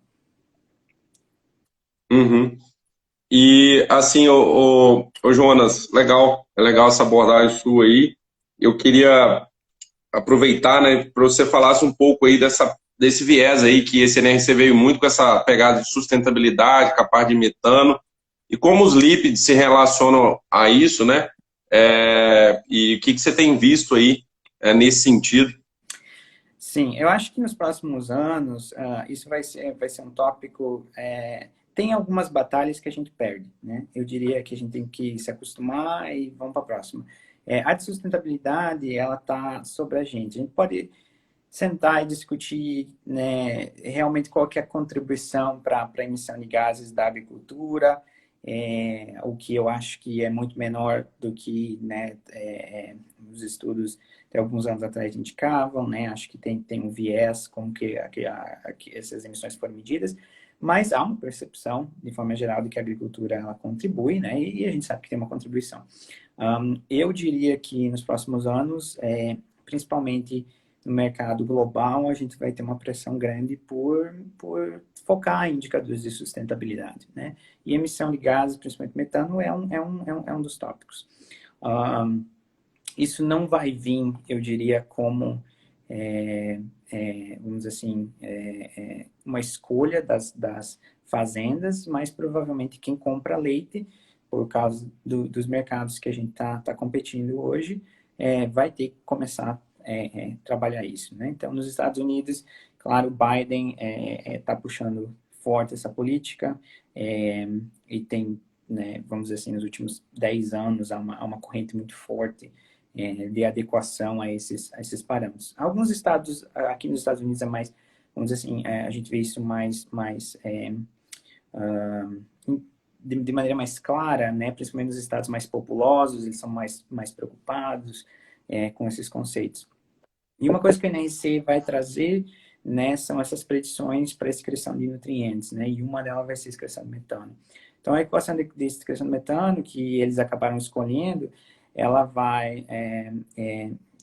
E assim, o Jonas, é legal essa abordagem sua aí. Eu queria aproveitar, né, para você falasse um pouco aí desse viés aí, que esse NRC veio muito com essa pegada de sustentabilidade, capaz de metano, e como os lípidos se relacionam a isso, né? E o que você tem visto aí nesse sentido? Sim, eu acho que nos próximos anos isso vai ser um tópico. Tem algumas batalhas que a gente perde, né? Eu diria que a gente tem que se acostumar e vamos para a próxima. A de sustentabilidade, ela está sobre a gente. A gente pode sentar e discutir, né, realmente qual que é a contribuição para a emissão de gases da agricultura, o que eu acho que é muito menor do que, né, os estudos de alguns anos atrás indicavam, né? Acho que tem um viés como que essas emissões foram medidas, mas há uma percepção, de forma geral, de que a agricultura ela contribui, né? E a gente sabe que tem uma contribuição. Eu diria que nos próximos anos, principalmente no mercado global, a gente vai ter uma pressão grande por focar em indicadores de sustentabilidade, né? E emissão de gases, principalmente metano, é um dos tópicos. Isso não vai vir, eu diria, como, vamos dizer assim, uma escolha das fazendas, mas provavelmente quem compra leite, por causa dos mercados que a gente está competindo hoje, vai ter que começar trabalhar isso, né? Então, nos Estados Unidos, claro, Biden está puxando forte essa política e tem, né, vamos dizer assim, nos últimos 10 anos há uma corrente muito forte de adequação a esses parâmetros. Alguns estados, aqui nos Estados Unidos é mais, vamos dizer assim, a gente vê isso mais de maneira mais clara, né? Principalmente nos estados mais populosos, eles são mais preocupados com esses conceitos. E uma coisa que a NRC vai trazer, né, são essas predições para a excreção de nutrientes, né? E uma delas vai ser a excreção de metano. Então, a equação de excreção de metano, que eles acabaram escolhendo, ela vai...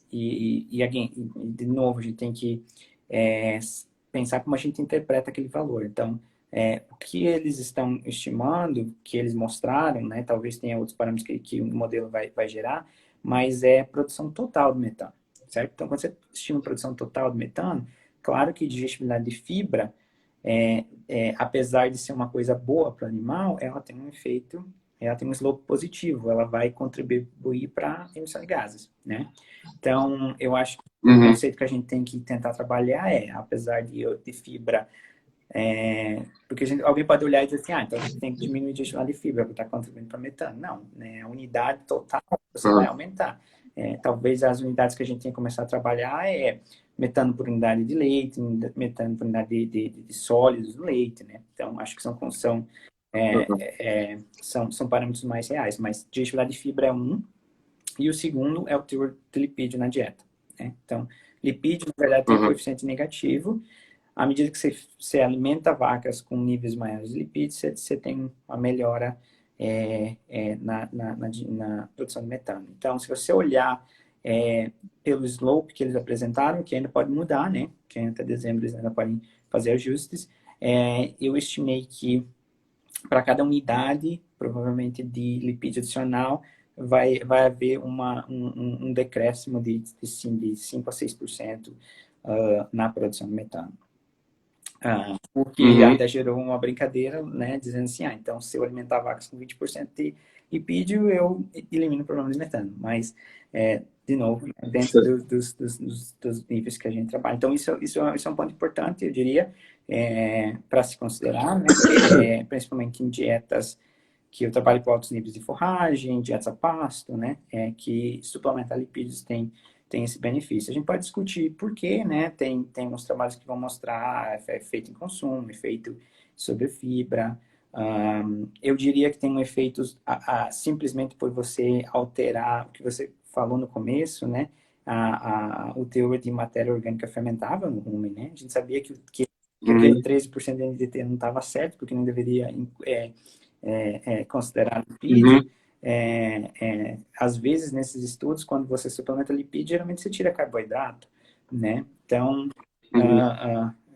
de novo, a gente tem que pensar como a gente interpreta aquele valor. Então, o que eles estão estimando, que eles mostraram, né? Talvez tenha outros parâmetros que o modelo vai gerar, mas é a produção total do metano. Certo? Então, quando você estima a produção total de metano, claro que digestibilidade de fibra, apesar de ser uma coisa boa para o animal, ela tem um efeito ela tem um slope positivo, ela vai contribuir para a emissão de gases, né? Então, eu acho que o conceito que a gente tem que tentar trabalhar apesar de fibra, porque alguém pode olhar e dizer assim, então a gente tem que diminuir a ingestão de fibra para estar contribuindo para metano. Não, né? A unidade total você vai aumentar. Talvez as unidades que a gente tem que começar a trabalhar metano por unidade de leite, metano por unidade de sólidos do leite, né? Então, acho que são parâmetros mais reais, mas digestibilidade de fibra é um, e o segundo é o teor de lipídio na dieta, né? Então, lipídio, na verdade, tem um coeficiente negativo. À medida que você alimenta vacas com níveis maiores de lipídios, você tem uma melhora na produção de metano. Então, se você olhar pelo slope que eles apresentaram, que ainda pode mudar, né? Que até dezembro eles ainda podem fazer ajustes, eu estimei que para cada unidade, provavelmente de lipídio adicional, vai haver um decréscimo de 5 a 6% na produção de metano. O que ainda gerou uma brincadeira, né, dizendo assim, então se eu alimentar vacas com 20% de lipídio, eu elimino o problema de metano. Mas, de novo, dentro dos níveis que a gente trabalha. Então, isso é um ponto importante, eu diria, para se considerar, né, principalmente em dietas que eu trabalho com altos níveis de forragem, dietas a pasto, né, que suplementar lipídios tem esse benefício. A gente pode discutir por quê, né? Tem uns trabalhos que vão mostrar efeito em consumo, efeito sobre fibra. Eu diria que tem um efeito simplesmente por você alterar o que você falou no começo, né? O teor de matéria orgânica fermentável no rumen, né? A gente sabia que aquele 13% de NDT não estava certo, porque não deveria considerar lipídio. Às vezes, nesses estudos, quando você suplementa lipídio, geralmente você tira carboidrato, né? Então,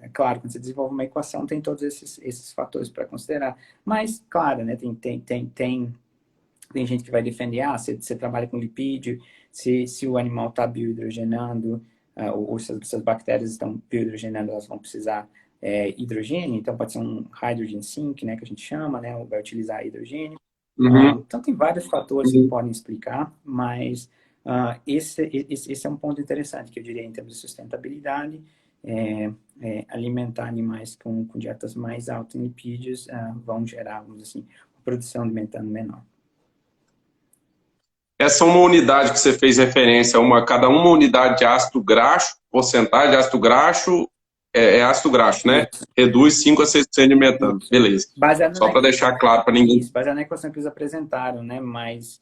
é claro, quando você desenvolve uma equação, tem todos esses fatores para considerar. Mas, claro, né, tem gente que vai defender, você trabalha com lipídio, se o animal está biohidrogenando, ou se as bactérias estão biohidrogenando, elas vão precisar hidrogênio, então pode ser um hydrogen sink, né, que a gente chama, né, vai utilizar hidrogênio. Então, tem vários fatores que podem explicar, mas esse é um ponto interessante, que eu diria, em termos de sustentabilidade, alimentar animais com dietas mais altas em lipídios vão gerar, vamos dizer assim, uma produção de metano menor. Essa é uma unidade que você fez referência, cada uma unidade de ácido graxo, porcentagem de ácido graxo, ácido graxo, né? Isso. Reduz 5 a 6% de metano. Isso. Beleza. Só para deixar claro para ninguém. Isso, baseado na equação que eles apresentaram, né? Mas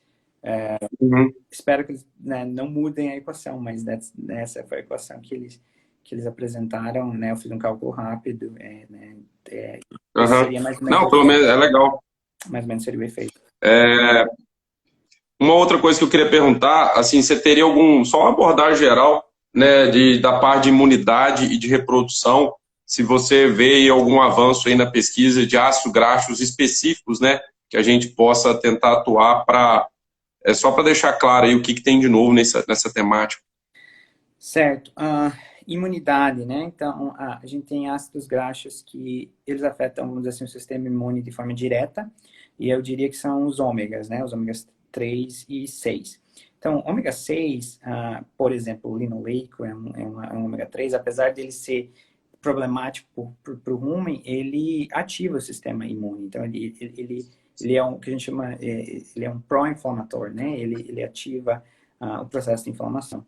espero que eles, né, não mudem a equação, mas essa foi a equação que eles apresentaram, né? Eu fiz um cálculo rápido, né? Seria mais ou menos. Não, pelo menos é legal. Mais ou menos seria o efeito. Uma outra coisa que eu queria perguntar, assim, você teria só uma abordagem geral, né, da parte de imunidade e de reprodução, se você vê algum avanço aí na pesquisa de ácidos graxos específicos, né, que a gente possa tentar atuar só para deixar claro aí o que tem de novo nessa temática. Certo. Imunidade, né? Então, a gente tem ácidos graxos que eles afetam, vamos dizer assim, o sistema imune de forma direta, e eu diria que são os ômegas, né? Os ômegas 3 e 6. Então, ômega 6, por exemplo, o linoleico é um ômega 3, apesar dele ser problemático para o rumen, ele ativa o sistema imune. Então, ele é um que a gente chama, ele é um pró-inflamator, né? Ele ativa o processo de inflamação.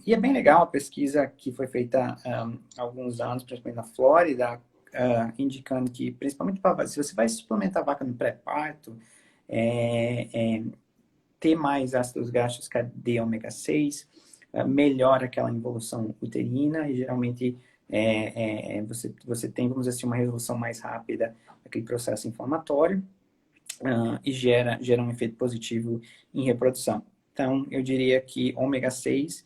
E é bem legal a pesquisa que foi feita há alguns anos, principalmente na Flórida, indicando que, principalmente se você vai suplementar a vaca no pré-parto, ter mais ácidos graxos de ômega 6 melhora aquela involução uterina e geralmente você tem, vamos dizer assim, uma resolução mais rápida daquele processo inflamatório e gera um efeito positivo em reprodução. Então, eu diria que ômega 6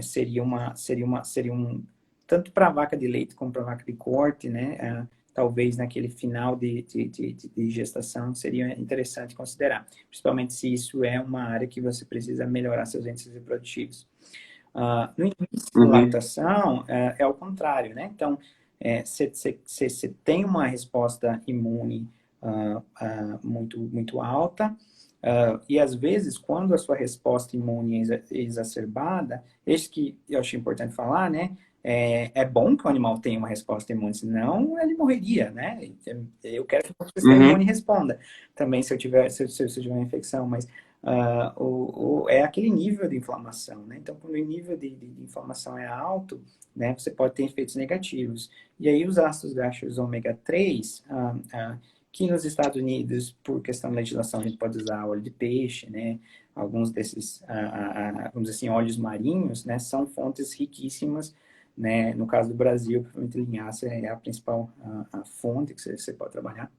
seria um tanto para a vaca de leite como para a vaca de corte, né? Talvez naquele final de gestação seria interessante considerar, principalmente se isso é uma área que você precisa melhorar seus índices reprodutivos. No início da lactação, é o contrário, né? Então, você tem uma resposta imune muito alta. E às vezes, quando a sua resposta imune é exacerbada, isso que eu achei importante falar, né? É bom que o animal tenha uma resposta imune, senão ele morreria, né? Eu quero que o sistema imune responda também se eu tiver, se eu tiver uma infecção, mas é aquele nível de inflamação, né? Então, quando o nível de inflamação é alto, né, você pode ter efeitos negativos. E aí, os ácidos graxos ômega 3, que nos Estados Unidos, por questão da legislação, a gente pode usar óleo de peixe, né? Alguns desses, vamos dizer assim, óleos marinhos, né? São fontes riquíssimas, né? No caso do Brasil, provavelmente linhaça é a principal a fonte que você pode trabalhar.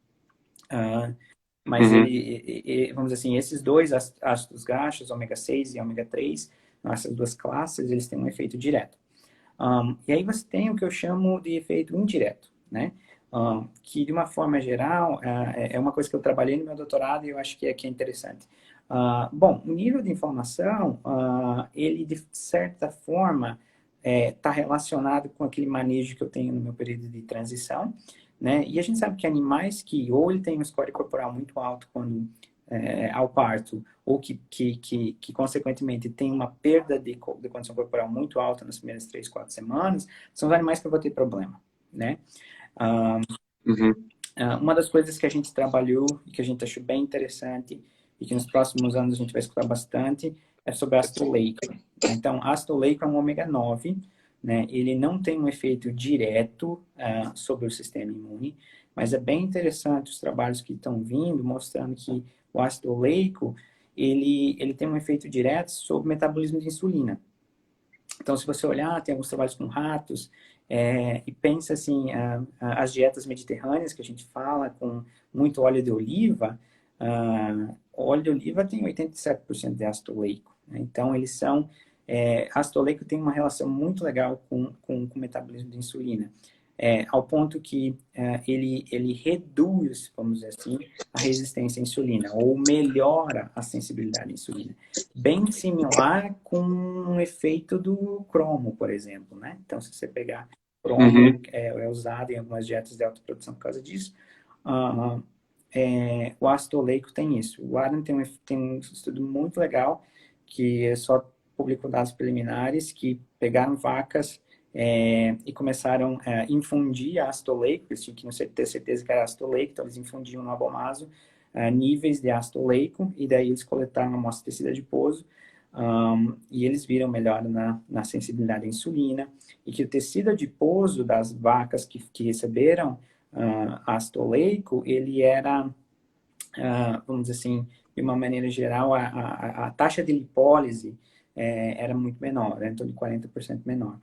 Mas vamos dizer assim, esses dois ácidos graxos, ômega 6 e ômega 3, essas duas classes, eles têm um efeito direto. E aí você tem o que eu chamo de efeito indireto, né? Que de uma forma geral é uma coisa que eu trabalhei no meu doutorado e eu acho que é interessante. Bom, o nível de inflamação, ele de certa forma está relacionado com aquele manejo que eu tenho no meu período de transição, né? E a gente sabe que animais que ou ele tem um score corporal muito alto quando ao parto, ou que consequentemente tem uma perda de condição corporal muito alta nas primeiras 3, 4 semanas, são os animais que eu vou ter problema, né? Uma das coisas que a gente trabalhou e que a gente achou bem interessante e que nos próximos anos a gente vai escutar bastante é sobre ácido oleico. Então, ácido oleico é um ômega 9, né? Ele não tem um efeito direto sobre o sistema imune, mas é bem interessante os trabalhos que estão vindo mostrando que o ácido oleico ele tem um efeito direto sobre o metabolismo de insulina. Então, se você olhar, tem alguns trabalhos com ratos, e pensa assim, as dietas mediterrâneas que a gente fala, com muito óleo de oliva, o óleo de oliva tem 87% de ácido oleico. Né? Então, eles são... ácido oleico tem uma relação muito legal com o metabolismo de insulina. Ao ponto que ele reduz, vamos dizer assim, a resistência à insulina, ou melhora a sensibilidade à insulina. Bem similar com o efeito do cromo, por exemplo, né? Então, se você pegar cromo, é usado em algumas dietas de alta produção por causa disso, o ácido oleico tem isso. O Adam tem um estudo muito legal, que só publicou dados preliminares, que pegaram vacas e começaram a infundir ácido oleico, eles tinham que ter certeza que era ácido oleico, então eles infundiam no abomaso níveis de ácido oleico, e daí eles coletaram uma amostra de tecido adiposo, e eles viram melhora na sensibilidade à insulina, e que o tecido adiposo das vacas que receberam ácido oleico, ele era, vamos dizer assim, de uma maneira geral, a taxa de lipólise era muito menor, era em torno de 40% menor.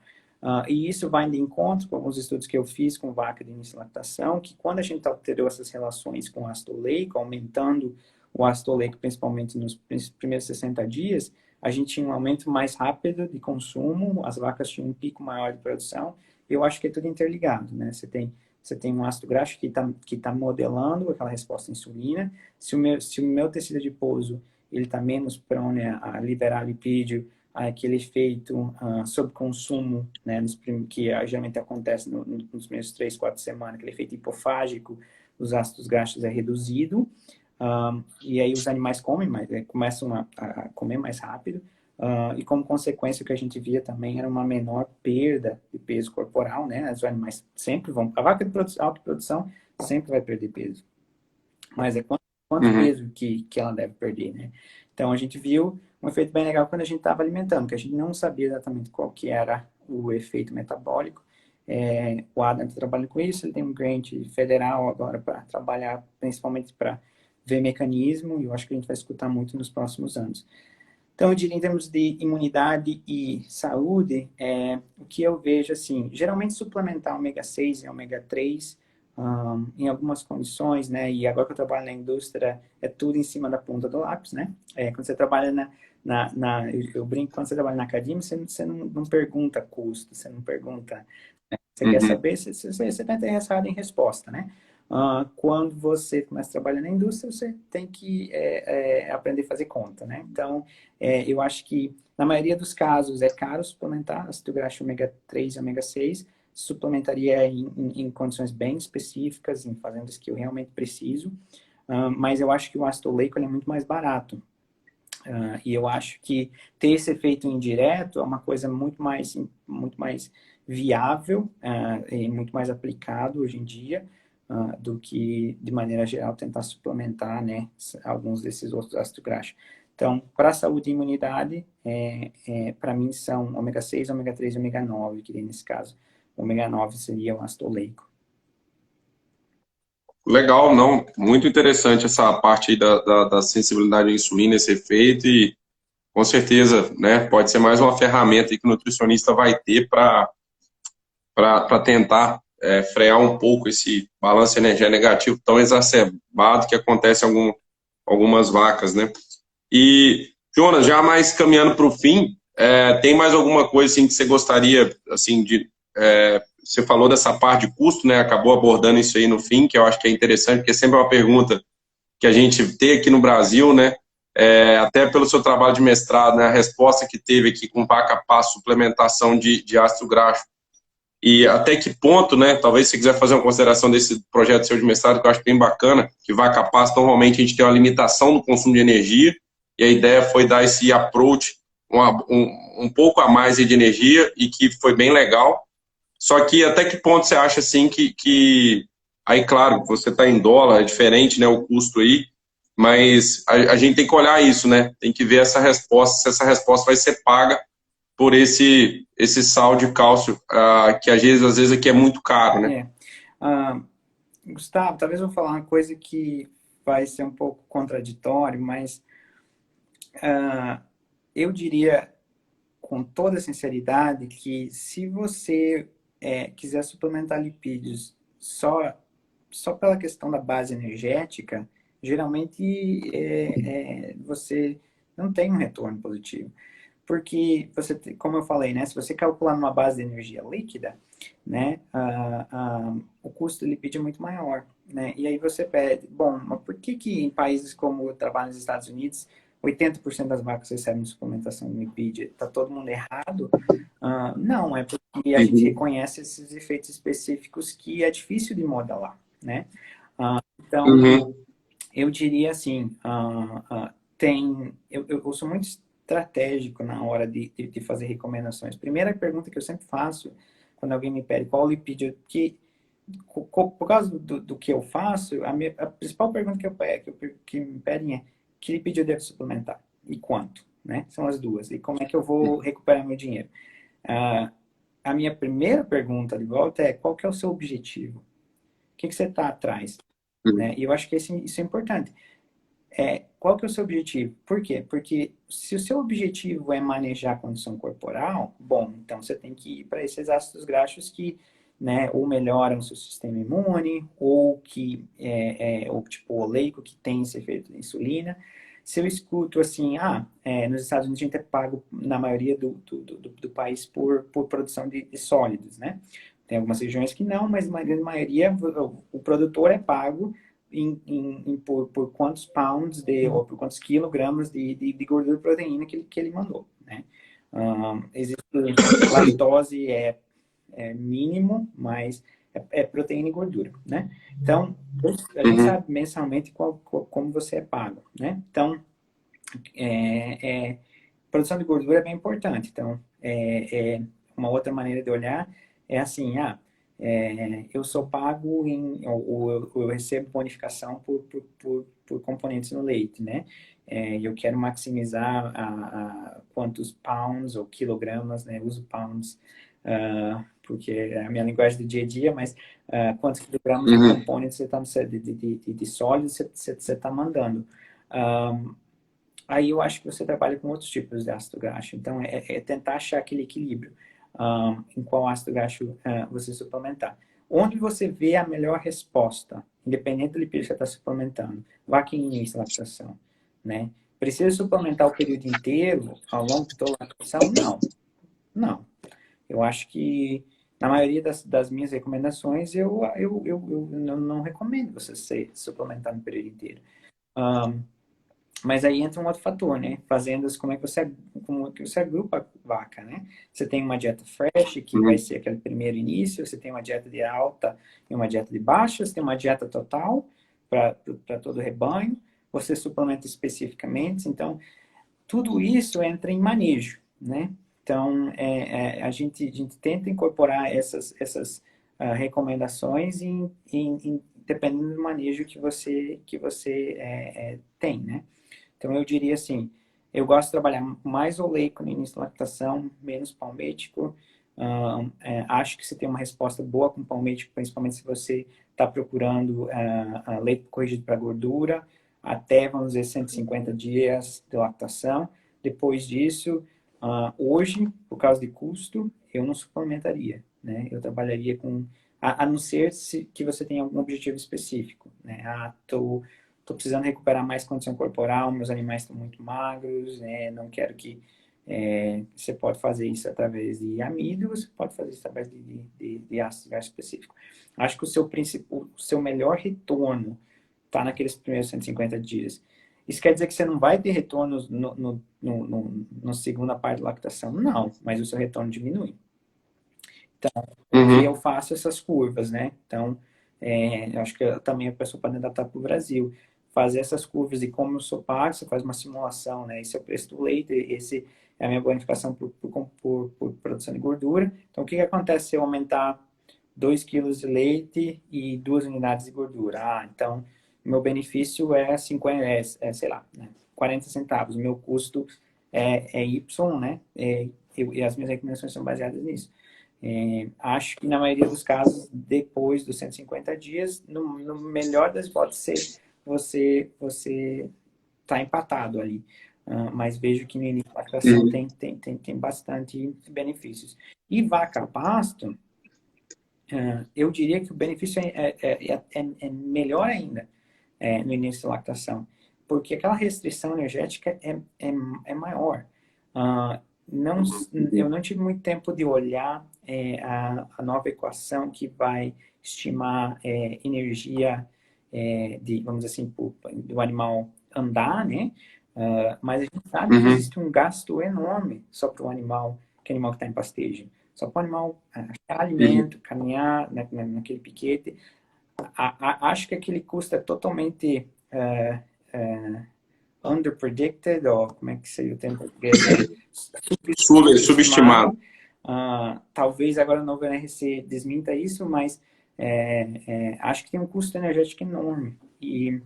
E isso vai de encontro com alguns estudos que eu fiz com vaca de início de lactação, que quando a gente alterou essas relações com ácido oleico, aumentando o ácido oleico principalmente nos primeiros 60 dias, a gente tinha um aumento mais rápido de consumo, as vacas tinham um pico maior de produção, e eu acho que é tudo interligado, né? Você tem um ácido graxo que tá modelando aquela resposta à insulina. Se o meu tecido adiposo ele está menos prone a liberar lipídio, aquele efeito sobre consumo, né, que geralmente acontece nos primeiros 3, 4 semanas, aquele efeito hipofágico, os ácidos graxos é reduzido, e aí os animais começam a comer mais rápido, e como consequência o que a gente via também era uma menor perda de peso corporal, né? Os animais sempre vão... A vaca de alta produção sempre vai perder peso. Mas é quanto peso que ela deve perder, né? Então a gente viu um efeito bem legal quando a gente estava alimentando, que a gente não sabia exatamente qual que era o efeito metabólico. O Adam está trabalhando com isso, ele tem um grant federal agora para trabalhar, principalmente para ver mecanismo, e eu acho que a gente vai escutar muito nos próximos anos. Então, eu diria, em termos de imunidade e saúde, o que eu vejo, assim, geralmente suplementar ômega 6 e ômega 3, em algumas condições, né, e agora que eu trabalho na indústria, é tudo em cima da ponta do lápis, né, quando você trabalha eu brinco, quando você trabalha na academia, você não pergunta custo, você não pergunta, né, você quer saber, você está interessado em resposta, né. Quando você começa a trabalhar na indústria, você tem que aprender a fazer conta, né? Então, eu acho que, na maioria dos casos, é caro suplementar ácido graxo ômega 3 e ômega 6, suplementaria em condições bem específicas, em fazendas que eu realmente preciso, mas eu acho que o ácido oleico ele é muito mais barato. E eu acho que ter esse efeito indireto é uma coisa muito mais viável e muito mais aplicado hoje em dia do que, de maneira geral, tentar suplementar, né, alguns desses outros ácidos graxos. Então, para a saúde e imunidade, para mim são ômega 6, ômega 3 e ômega 9, que nesse caso, ômega 9 seria o ácido oleico. Legal, não, muito interessante essa parte aí da sensibilidade à insulina, esse efeito, e com certeza, né, pode ser mais uma ferramenta aí que o nutricionista vai ter para tentar frear um pouco esse balanço energético negativo tão exacerbado que acontece em algumas vacas, né? E, Jonas, já mais caminhando para o fim, tem mais alguma coisa assim, que você gostaria, assim, você falou dessa parte de custo, né? Acabou abordando isso aí no fim, que eu acho que é interessante, porque sempre é uma pergunta que a gente tem aqui no Brasil, né? Até pelo seu trabalho de mestrado, né? A resposta que teve aqui com vaca pasto, suplementação de ácido graxo. E até que ponto, né? Talvez se quiser fazer uma consideração desse projeto seu de mestrado, que eu acho bem bacana, que vaca pasto, normalmente a gente tem uma limitação no consumo de energia, e a ideia foi dar esse approach um pouco a mais de energia, e que foi bem legal. Só que até que ponto você acha assim que aí, claro, você está em dólar, é diferente, né, o custo aí, mas a gente tem que olhar isso, né? Tem que ver essa resposta, se essa resposta vai ser paga por esse sal de cálcio, que às vezes aqui é muito caro, né? Gustavo, talvez eu vou falar uma coisa que vai ser um pouco contraditório, mas eu diria com toda sinceridade que se você quiser suplementar lipídios só pela questão da base energética, geralmente você não tem um retorno positivo. Porque, como eu falei, né, se você calcular numa base de energia líquida, né, o custo do lipídio é muito maior. Né? E aí você pede, bom, mas por que em países como eu trabalho nos Estados Unidos, 80% das vacas recebem suplementação de lipídio? Está todo mundo errado? Não, é porque a gente reconhece esses efeitos específicos que é difícil de modelar, né? Então, eu diria assim, eu sou muito estratégico na hora de fazer recomendações. Primeira pergunta que eu sempre faço quando alguém me pede qual lipídio, por causa do que eu faço, a principal pergunta que me pedem é que lipídio eu devo suplementar e quanto, né? São as duas. E como é que eu vou recuperar meu dinheiro? A minha primeira pergunta de volta é qual que é o seu objetivo? O que você está atrás? Né? E eu acho que isso é importante. Qual que é o seu objetivo? Por quê? Porque se o seu objetivo é manejar a condição corporal, bom, então você tem que ir para esses ácidos graxos que, né, ou melhoram o seu sistema imune, ou que ou tipo oleico, que tem esse efeito de insulina. Se eu escuto assim, nos Estados Unidos a gente é pago na maioria do país por produção de sólidos, né? Tem algumas regiões que não, mas na grande maioria o produtor é pago por quantos pounds ou por quantos quilogramas de gordura e proteína que ele mandou, né? Existe lactose mínimo, mas é proteína e gordura, né? Então, a gente sabe mensalmente como você é pago, né? Então, produção de gordura é bem importante. Então, uma outra maneira de olhar é assim, eu sou pago ou eu recebo bonificação por componentes no leite, né? Eu quero maximizar quantos pounds ou quilogramas, né? Eu uso pounds porque é a minha linguagem do dia a dia, mas quantos quilogramas de componentes de sólidos você está mandando. Aí eu acho que você trabalha com outros tipos de ácido graxo. Então, é tentar achar aquele equilíbrio em qual ácido graxo você suplementar. Onde você vê a melhor resposta, independente do lipídio que você está suplementando. Vaca em início de lactação, né? Precisa suplementar o período inteiro, ao longo de toda a lactação? Não. Eu acho que, na maioria das minhas recomendações, eu não recomendo você suplementar no período inteiro. Mas aí entra um outro fator, né? Fazendas, como é que você agrupa a vaca, né? Você tem uma dieta fresh, que vai Uhum. ser aquele primeiro início, você tem uma dieta de alta e uma dieta de baixa, você tem uma dieta total para todo o rebanho, você suplementa especificamente, então tudo isso entra em manejo, né? Então, a gente tenta incorporar essas recomendações dependendo do manejo que você tem, né? Então, eu diria assim, eu gosto de trabalhar mais oleico no início da lactação, menos palmítico. Acho que você tem uma resposta boa com palmítico, principalmente se você está procurando leite corrigido para gordura, até, vamos dizer, 150 dias de lactação. Depois disso, hoje, por causa de custo, eu não suplementaria, né? Eu trabalharia com, a não ser que você tenha algum objetivo específico, né? Tô precisando recuperar mais condição corporal, meus animais estão muito magros, né? Não quero que... você pode fazer isso através de amido, você pode fazer isso através de ácido específico. Acho que o seu melhor retorno está naqueles primeiros 150 dias. Isso quer dizer que você não vai ter retornos na segunda parte da lactação? Não, mas o seu retorno diminui. Então, o que eu Uhum. faço essas curvas, né? Então, eu acho que também a pessoa pode adaptar para o Brasil. Fazer essas curvas e como eu sou pago, você faz uma simulação, né? Esse é o preço do leite, esse é a minha bonificação por produção de gordura. Então, o que acontece se eu aumentar 2 quilos de leite e 2 unidades de gordura? Então, meu benefício é 50, sei lá, né? 40 centavos. O meu custo é Y, né? E as minhas recomendações são baseadas nisso. Acho que na maioria dos casos, depois dos 150 dias, no melhor das hipóteses, você está empatado ali. Mas vejo que no início da lactação Uhum. tem bastante benefícios. E vaca a pasto, eu diria que o benefício é melhor ainda no início da lactação, porque aquela restrição energética é maior. Ah, não, eu não tive muito tempo de olhar a nova equação que vai estimar energia vamos dizer assim, do animal andar, né? Mas a gente sabe que Uhum. existe um gasto enorme só para o animal, que está em pastejo. Só para o animal achar Uhum. alimento, caminhar naquele piquete. Acho que aquele custo é totalmente uh, underpredicted, ou como é que seria o termo em português? Subestimado. Subestimado. Talvez agora o novo NRC desminta isso, mas acho que tem um custo energético enorme. E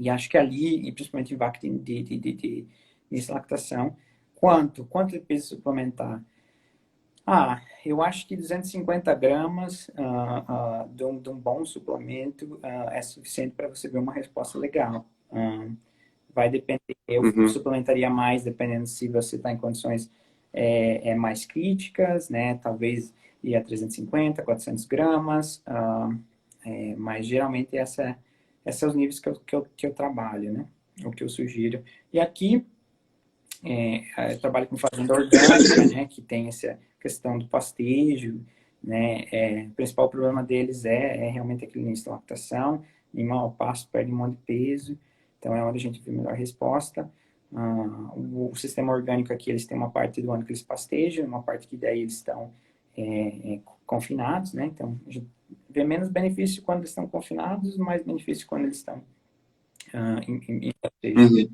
acho que ali, e principalmente em vaca de lactação, quanto de peso suplementar? Eu acho que 250 gramas de um bom suplemento é suficiente para você ver uma resposta legal. Vai depender, eu Uhum. suplementaria mais dependendo se você está em condições mais críticas, né? Talvez ir a 350, 400 gramas, mas geralmente esses são os níveis que eu trabalho, né? O que eu sugiro. E aqui, eu trabalho com fazenda orgânica, né? Que tem essa questão do pastejo, né? O principal problema deles é realmente aquele início da lactação. Animal ao pasto perde um monte de peso, então é onde a gente vê a melhor resposta. O sistema orgânico aqui, eles têm uma parte do ano que eles pastejam, uma parte que daí eles estão confinados, né? Então, a gente vê menos benefício quando eles estão confinados, mais benefício quando eles estão em pastejo. Uhum.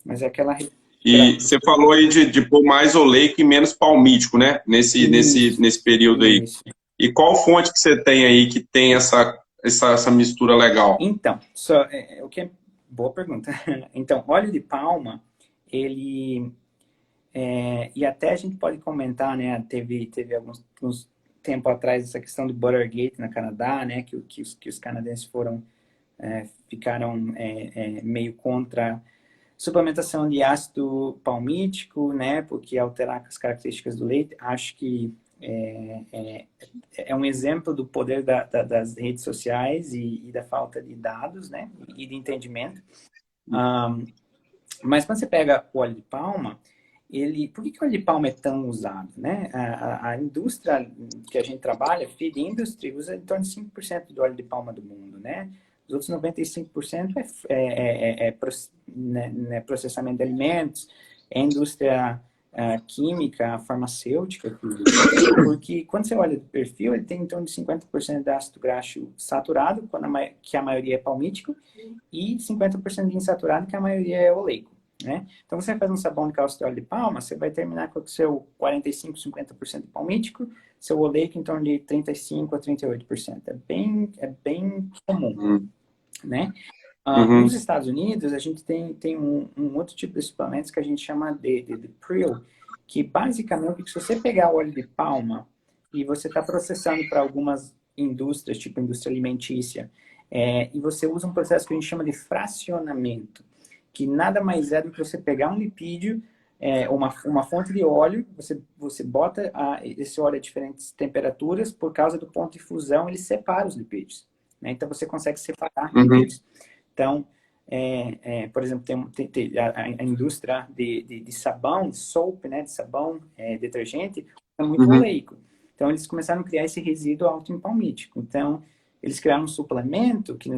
Mas é aquela E você falou aí de pôr mais oleico e menos palmítico, né? Isso, Nesse período aí. isso. E qual fonte que você tem aí que tem essa mistura legal? Então, o que é boa pergunta. Então, óleo de palma, ele e até a gente pode comentar, né? Teve alguns tempo atrás essa questão do Buttergate na Canadá, né? Que os canadenses ficaram meio contra suplementação de ácido palmítico, né? Porque alterar as características do leite. Acho que é um exemplo do poder das redes sociais e da falta de dados, né? E de entendimento. Mas quando você pega o óleo de palma, por que o óleo de palma é tão usado, né? A indústria que a gente trabalha, feed industry, usa em torno de 5% do óleo de palma do mundo, né? Os outros 95% né, processamento de alimentos, é indústria química, farmacêutica, tudo. Porque quando você olha do perfil, ele tem em torno de 50% de ácido graxo saturado, que a maioria é palmítico, e 50% de insaturado, que a maioria é oleico. Né? Então, você faz um sabão de cálcio de óleo de palma, você vai terminar com o seu 45%, 50% palmítico, seu oleico em torno de 35% a 38%. É bem comum. Né? Nos Estados Unidos, a gente tem um outro tipo de suplementos que a gente chama de Prill, que basicamente, se você pegar o óleo de palma e você está processando para algumas indústrias, tipo indústria alimentícia, e você usa um processo que a gente chama de fracionamento, que nada mais é do que você pegar um lipídio, uma fonte de óleo, você bota esse óleo a diferentes temperaturas, por causa do ponto de fusão, ele separa os lipídios. Né? Então, você consegue separar lipídios. Então, por exemplo, tem a indústria de sabão, soap, né, de sabão, detergente, é muito oleico. Então, eles começaram a criar esse resíduo alto em palmítico. Então, eles criaram um suplemento, que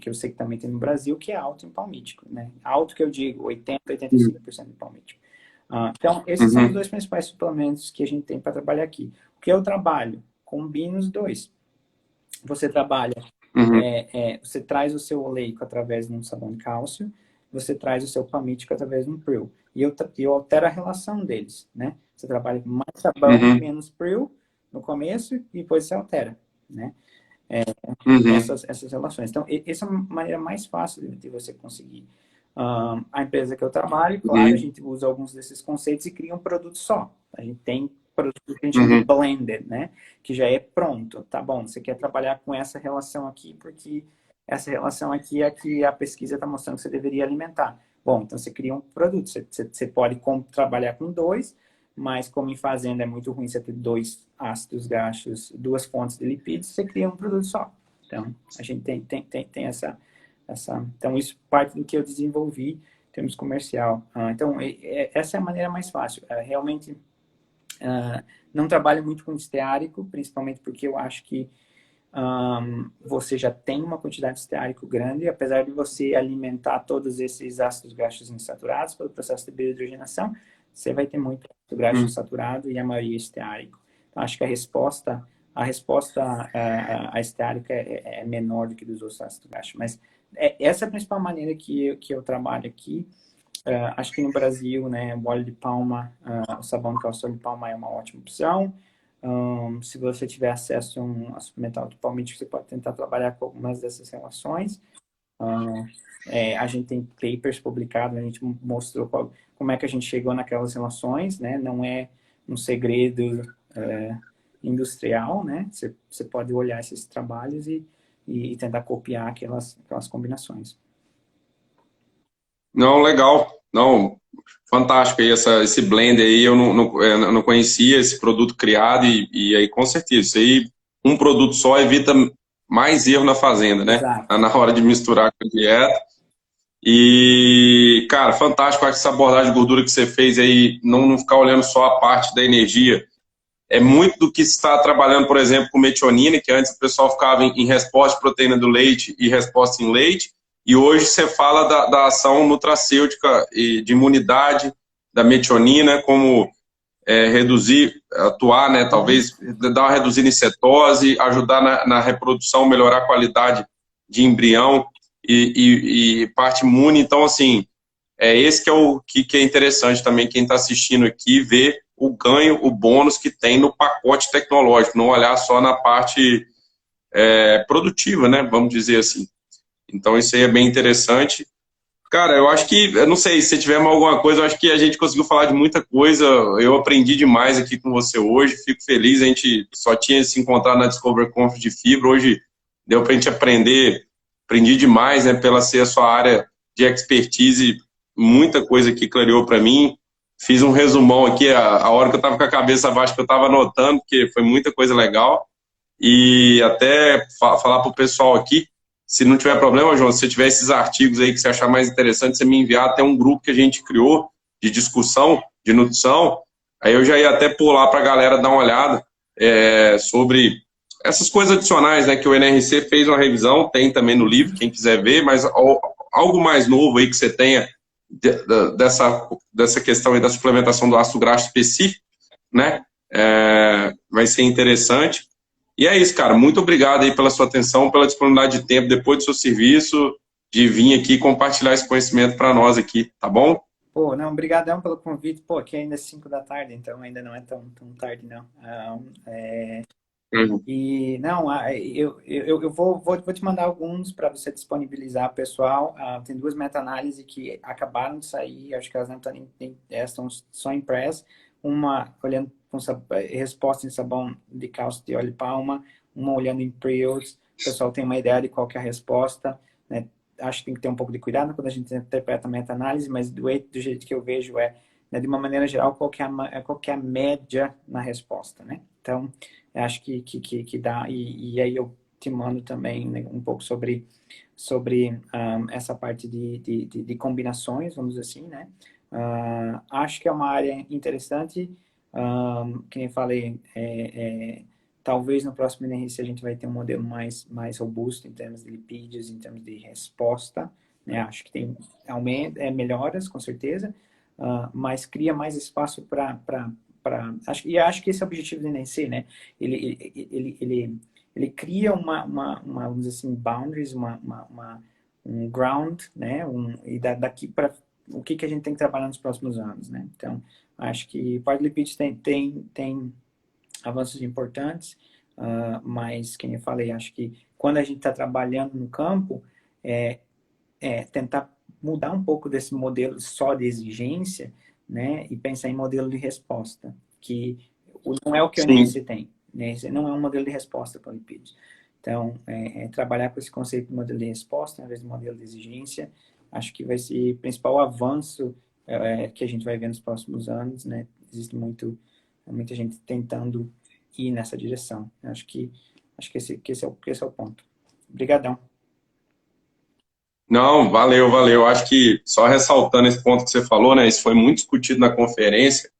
eu sei que também tem no Brasil, que é alto em palmítico. Né? Alto que eu digo, 80%, 85% de palmítico. Então, esses são os dois principais suplementos que a gente tem para trabalhar aqui. O que eu trabalho? Combino os dois. Você trabalha, você traz o seu oleico através de um sabão de cálcio, você traz o seu palmítico através de um Prill. E eu altero a relação deles, né? Você trabalha com mais sabão, menos Prill no começo, e depois você altera, né? Essas relações. Então, essa é uma maneira mais fácil de você conseguir. A empresa que eu trabalho, claro, a gente usa alguns desses conceitos e cria um produto só. A gente tem produto que a gente chama de blended, né? Que já é pronto. Tá bom, você quer trabalhar com essa relação aqui, porque essa relação aqui é que a pesquisa está mostrando que você deveria alimentar. Bom, então você cria um produto. Você pode trabalhar com dois, mas como em fazenda é muito ruim você ter dois ácidos graxos, duas fontes de lipídios, você cria um produto só. Então, a gente tem essa... Então, isso parte do que eu desenvolvi em termos comercial. Então, essa é a maneira mais fácil. Realmente, não trabalho muito com esteárico, principalmente porque eu acho que você já tem uma quantidade de esteárico grande, apesar de você alimentar todos esses ácidos graxos insaturados pelo processo de biohidrogenação, você vai ter muito ácido graxo insaturado e a maioria esteárico. Então, acho que a resposta a esteárica é menor do que dos outros ácidos graxos, mas essa é a principal maneira que eu trabalho aqui. Acho que no Brasil, né, o óleo de palma, o sabão de cálcio de palma é uma ótima opção. Se você tiver acesso a suplementar de palmítico, você pode tentar trabalhar com algumas dessas relações. A gente tem papers publicados, a gente mostrou como é que a gente chegou naquelas relações, né? Não é um segredo industrial, né? Você pode olhar esses trabalhos e tentar copiar aquelas combinações. Não, legal. Não, fantástico aí esse blend aí, eu não conhecia esse produto criado e aí com certeza, isso aí, um produto só evita mais erro na fazenda, né? Exato. Na hora de misturar com a dieta. E, cara, fantástico, acho que essa abordagem de gordura que você fez aí, não ficar olhando só a parte da energia, é muito do que se está trabalhando, por exemplo, com metionina, que antes o pessoal ficava em resposta de proteína do leite e resposta em leite, e hoje você fala da ação nutracêutica e de imunidade da metionina, como atuar, né, talvez dar uma reduzida em cetose, ajudar na reprodução, melhorar a qualidade de embrião e parte imune. Então, assim, esse que é o que é interessante também, quem está assistindo aqui, ver o ganho, o bônus que tem no pacote tecnológico, não olhar só na parte produtiva, né, vamos dizer assim. Então, isso aí é bem interessante. Cara, eu acho que, eu não sei, se tiver mais alguma coisa, eu acho que a gente conseguiu falar de muita coisa, eu aprendi demais aqui com você hoje, fico feliz, a gente só tinha se encontrado na Discover Conference de fibra, hoje deu pra gente aprendi demais, né, pela ser a sua área de expertise, muita coisa que clareou para mim, fiz um resumão aqui, a hora que eu tava com a cabeça baixa, que eu tava anotando, porque foi muita coisa legal, e até falar pro pessoal aqui, se não tiver problema, João, se você tiver esses artigos aí que você achar mais interessante, você me enviar até um grupo que a gente criou de discussão, de nutrição, aí eu já ia até pular para a galera dar uma olhada sobre essas coisas adicionais, né, que o NRC fez uma revisão, tem também no livro, quem quiser ver, mas algo mais novo aí que você tenha dessa questão aí da suplementação do ácido graxo específico, né, vai ser interessante. E é isso, cara, muito obrigado aí pela sua atenção, pela disponibilidade de tempo, depois do seu serviço, de vir aqui compartilhar esse conhecimento para nós aqui, tá bom? Pô, não, brigadão pelo convite. Pô, aqui ainda é 5 da tarde, então ainda não é tão tarde, não. E, não, eu vou te mandar alguns para você disponibilizar, pessoal. Tem duas meta-análises que acabaram de sair, acho que elas não estão só impressas. Uma olhando com resposta em sabão de cálcio de óleo de palma, uma olhando em pre-use. O pessoal tem uma ideia de qual que é a resposta, né? Acho que tem que ter um pouco de cuidado quando a gente interpreta a meta-análise, mas do jeito que eu vejo né, de uma maneira geral, qual que é a média na resposta, né? Então, acho que dá, e aí eu te mando também, né, um pouco sobre essa parte de combinações, vamos dizer assim, né? Acho que é uma área interessante, que nem falei, talvez no próximo NRC a gente vai ter um modelo mais robusto em termos de lipídios, em termos de resposta, né? Acho que tem melhoras, com certeza, mas cria mais espaço para acho que esse é o objetivo do NRC, né? Ele cria vamos dizer assim, boundaries, um ground, né? E daqui para o que a gente tem que trabalhar nos próximos anos, né? Então, acho que parte de lipídios tem avanços importantes, mas, como eu falei, acho que quando a gente está trabalhando no campo, tentar mudar um pouco desse modelo só de exigência, né, e pensar em modelo de resposta, que não é o que o NRC tem, né? Não é um modelo de resposta para lipídios. Então, trabalhar com esse conceito de modelo de resposta, ao invés de modelo de exigência, acho que vai ser o principal avanço que a gente vai ver nos próximos anos, né? Existe muita gente tentando ir nessa direção. Acho que esse é o ponto. Obrigadão. Não, valeu. Acho que, só ressaltando esse ponto que você falou, né, isso foi muito discutido na conferência,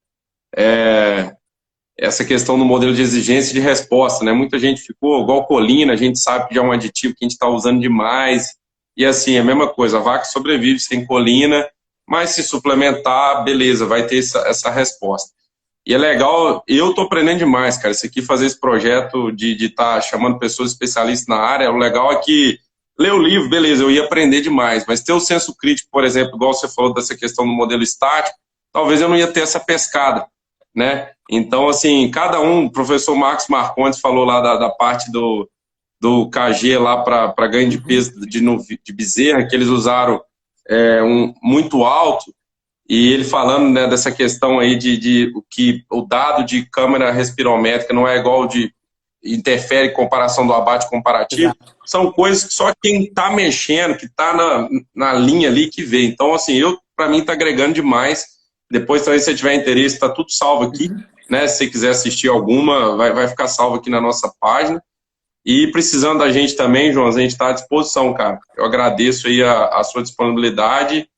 essa questão do modelo de exigência e de resposta, né? Muita gente ficou, igual colina, a gente sabe que já é um aditivo que a gente está usando demais, e assim, a mesma coisa, a vaca sobrevive sem colina, mas se suplementar, beleza, vai ter essa resposta. E é legal, eu estou aprendendo demais, cara, isso aqui, fazer esse projeto de estar chamando pessoas especialistas na área, o legal é que ler o livro, beleza, eu ia aprender demais, mas ter o senso crítico, por exemplo, igual você falou dessa questão do modelo estático, talvez eu não ia ter essa pescada, né? Então, assim, cada um, o professor Marcos Marcondes falou lá da parte do KG lá para ganho de peso de bezerra, que eles usaram muito alto, e ele falando, né, dessa questão aí de que o dado de câmera respirométrica não é igual interfere em comparação do abate comparativo. Exato. São coisas que só quem está mexendo, que está na linha ali que vê. Então, assim, para mim está agregando demais. Depois também, se você tiver interesse, está tudo salvo aqui, né? Se você quiser assistir alguma, vai ficar salvo aqui na nossa página. E precisando da gente também, João, a gente está à disposição, cara. Eu agradeço aí a sua disponibilidade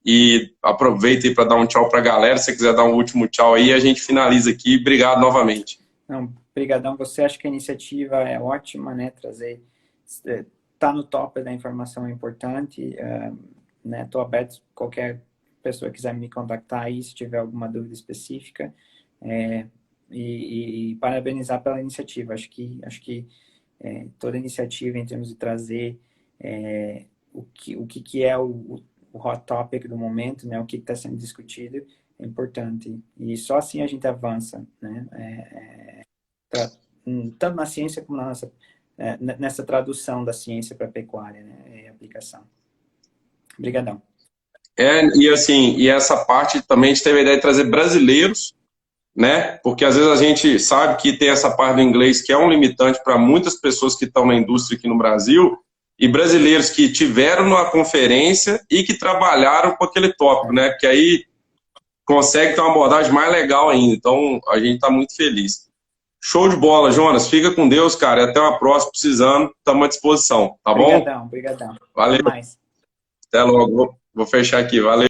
e aproveita aí para dar um tchau para a galera. Se você quiser dar um último tchau aí, a gente finaliza aqui. Obrigado novamente. Não, obrigadão. Você acha que a iniciativa é ótima, né? Tá no top da informação importante, né? Tô aberto, qualquer pessoa quiser me contactar aí, se tiver alguma dúvida específica, e parabenizar pela iniciativa. Acho que toda iniciativa em termos de trazer o que é o hot topic do momento, né? O que está sendo discutido é importante, e só assim a gente avança, né? Tanto na ciência como nessa tradução da ciência para a pecuária, né? Aplicação. Obrigadão. E assim, e essa parte também a gente teve a ideia de trazer brasileiros, né? Porque às vezes a gente sabe que tem essa parte do inglês que é um limitante para muitas pessoas que estão na indústria aqui no Brasil, e brasileiros que tiveram na conferência e que trabalharam com aquele tópico, né? Porque aí consegue ter uma abordagem mais legal ainda. Então, a gente está muito feliz. Show de bola, Jonas. Fica com Deus, cara. E até uma próxima, precisando. Estamos à disposição, tá bom? Obrigadão. Valeu. Até mais. Até logo. Vou fechar aqui. Valeu.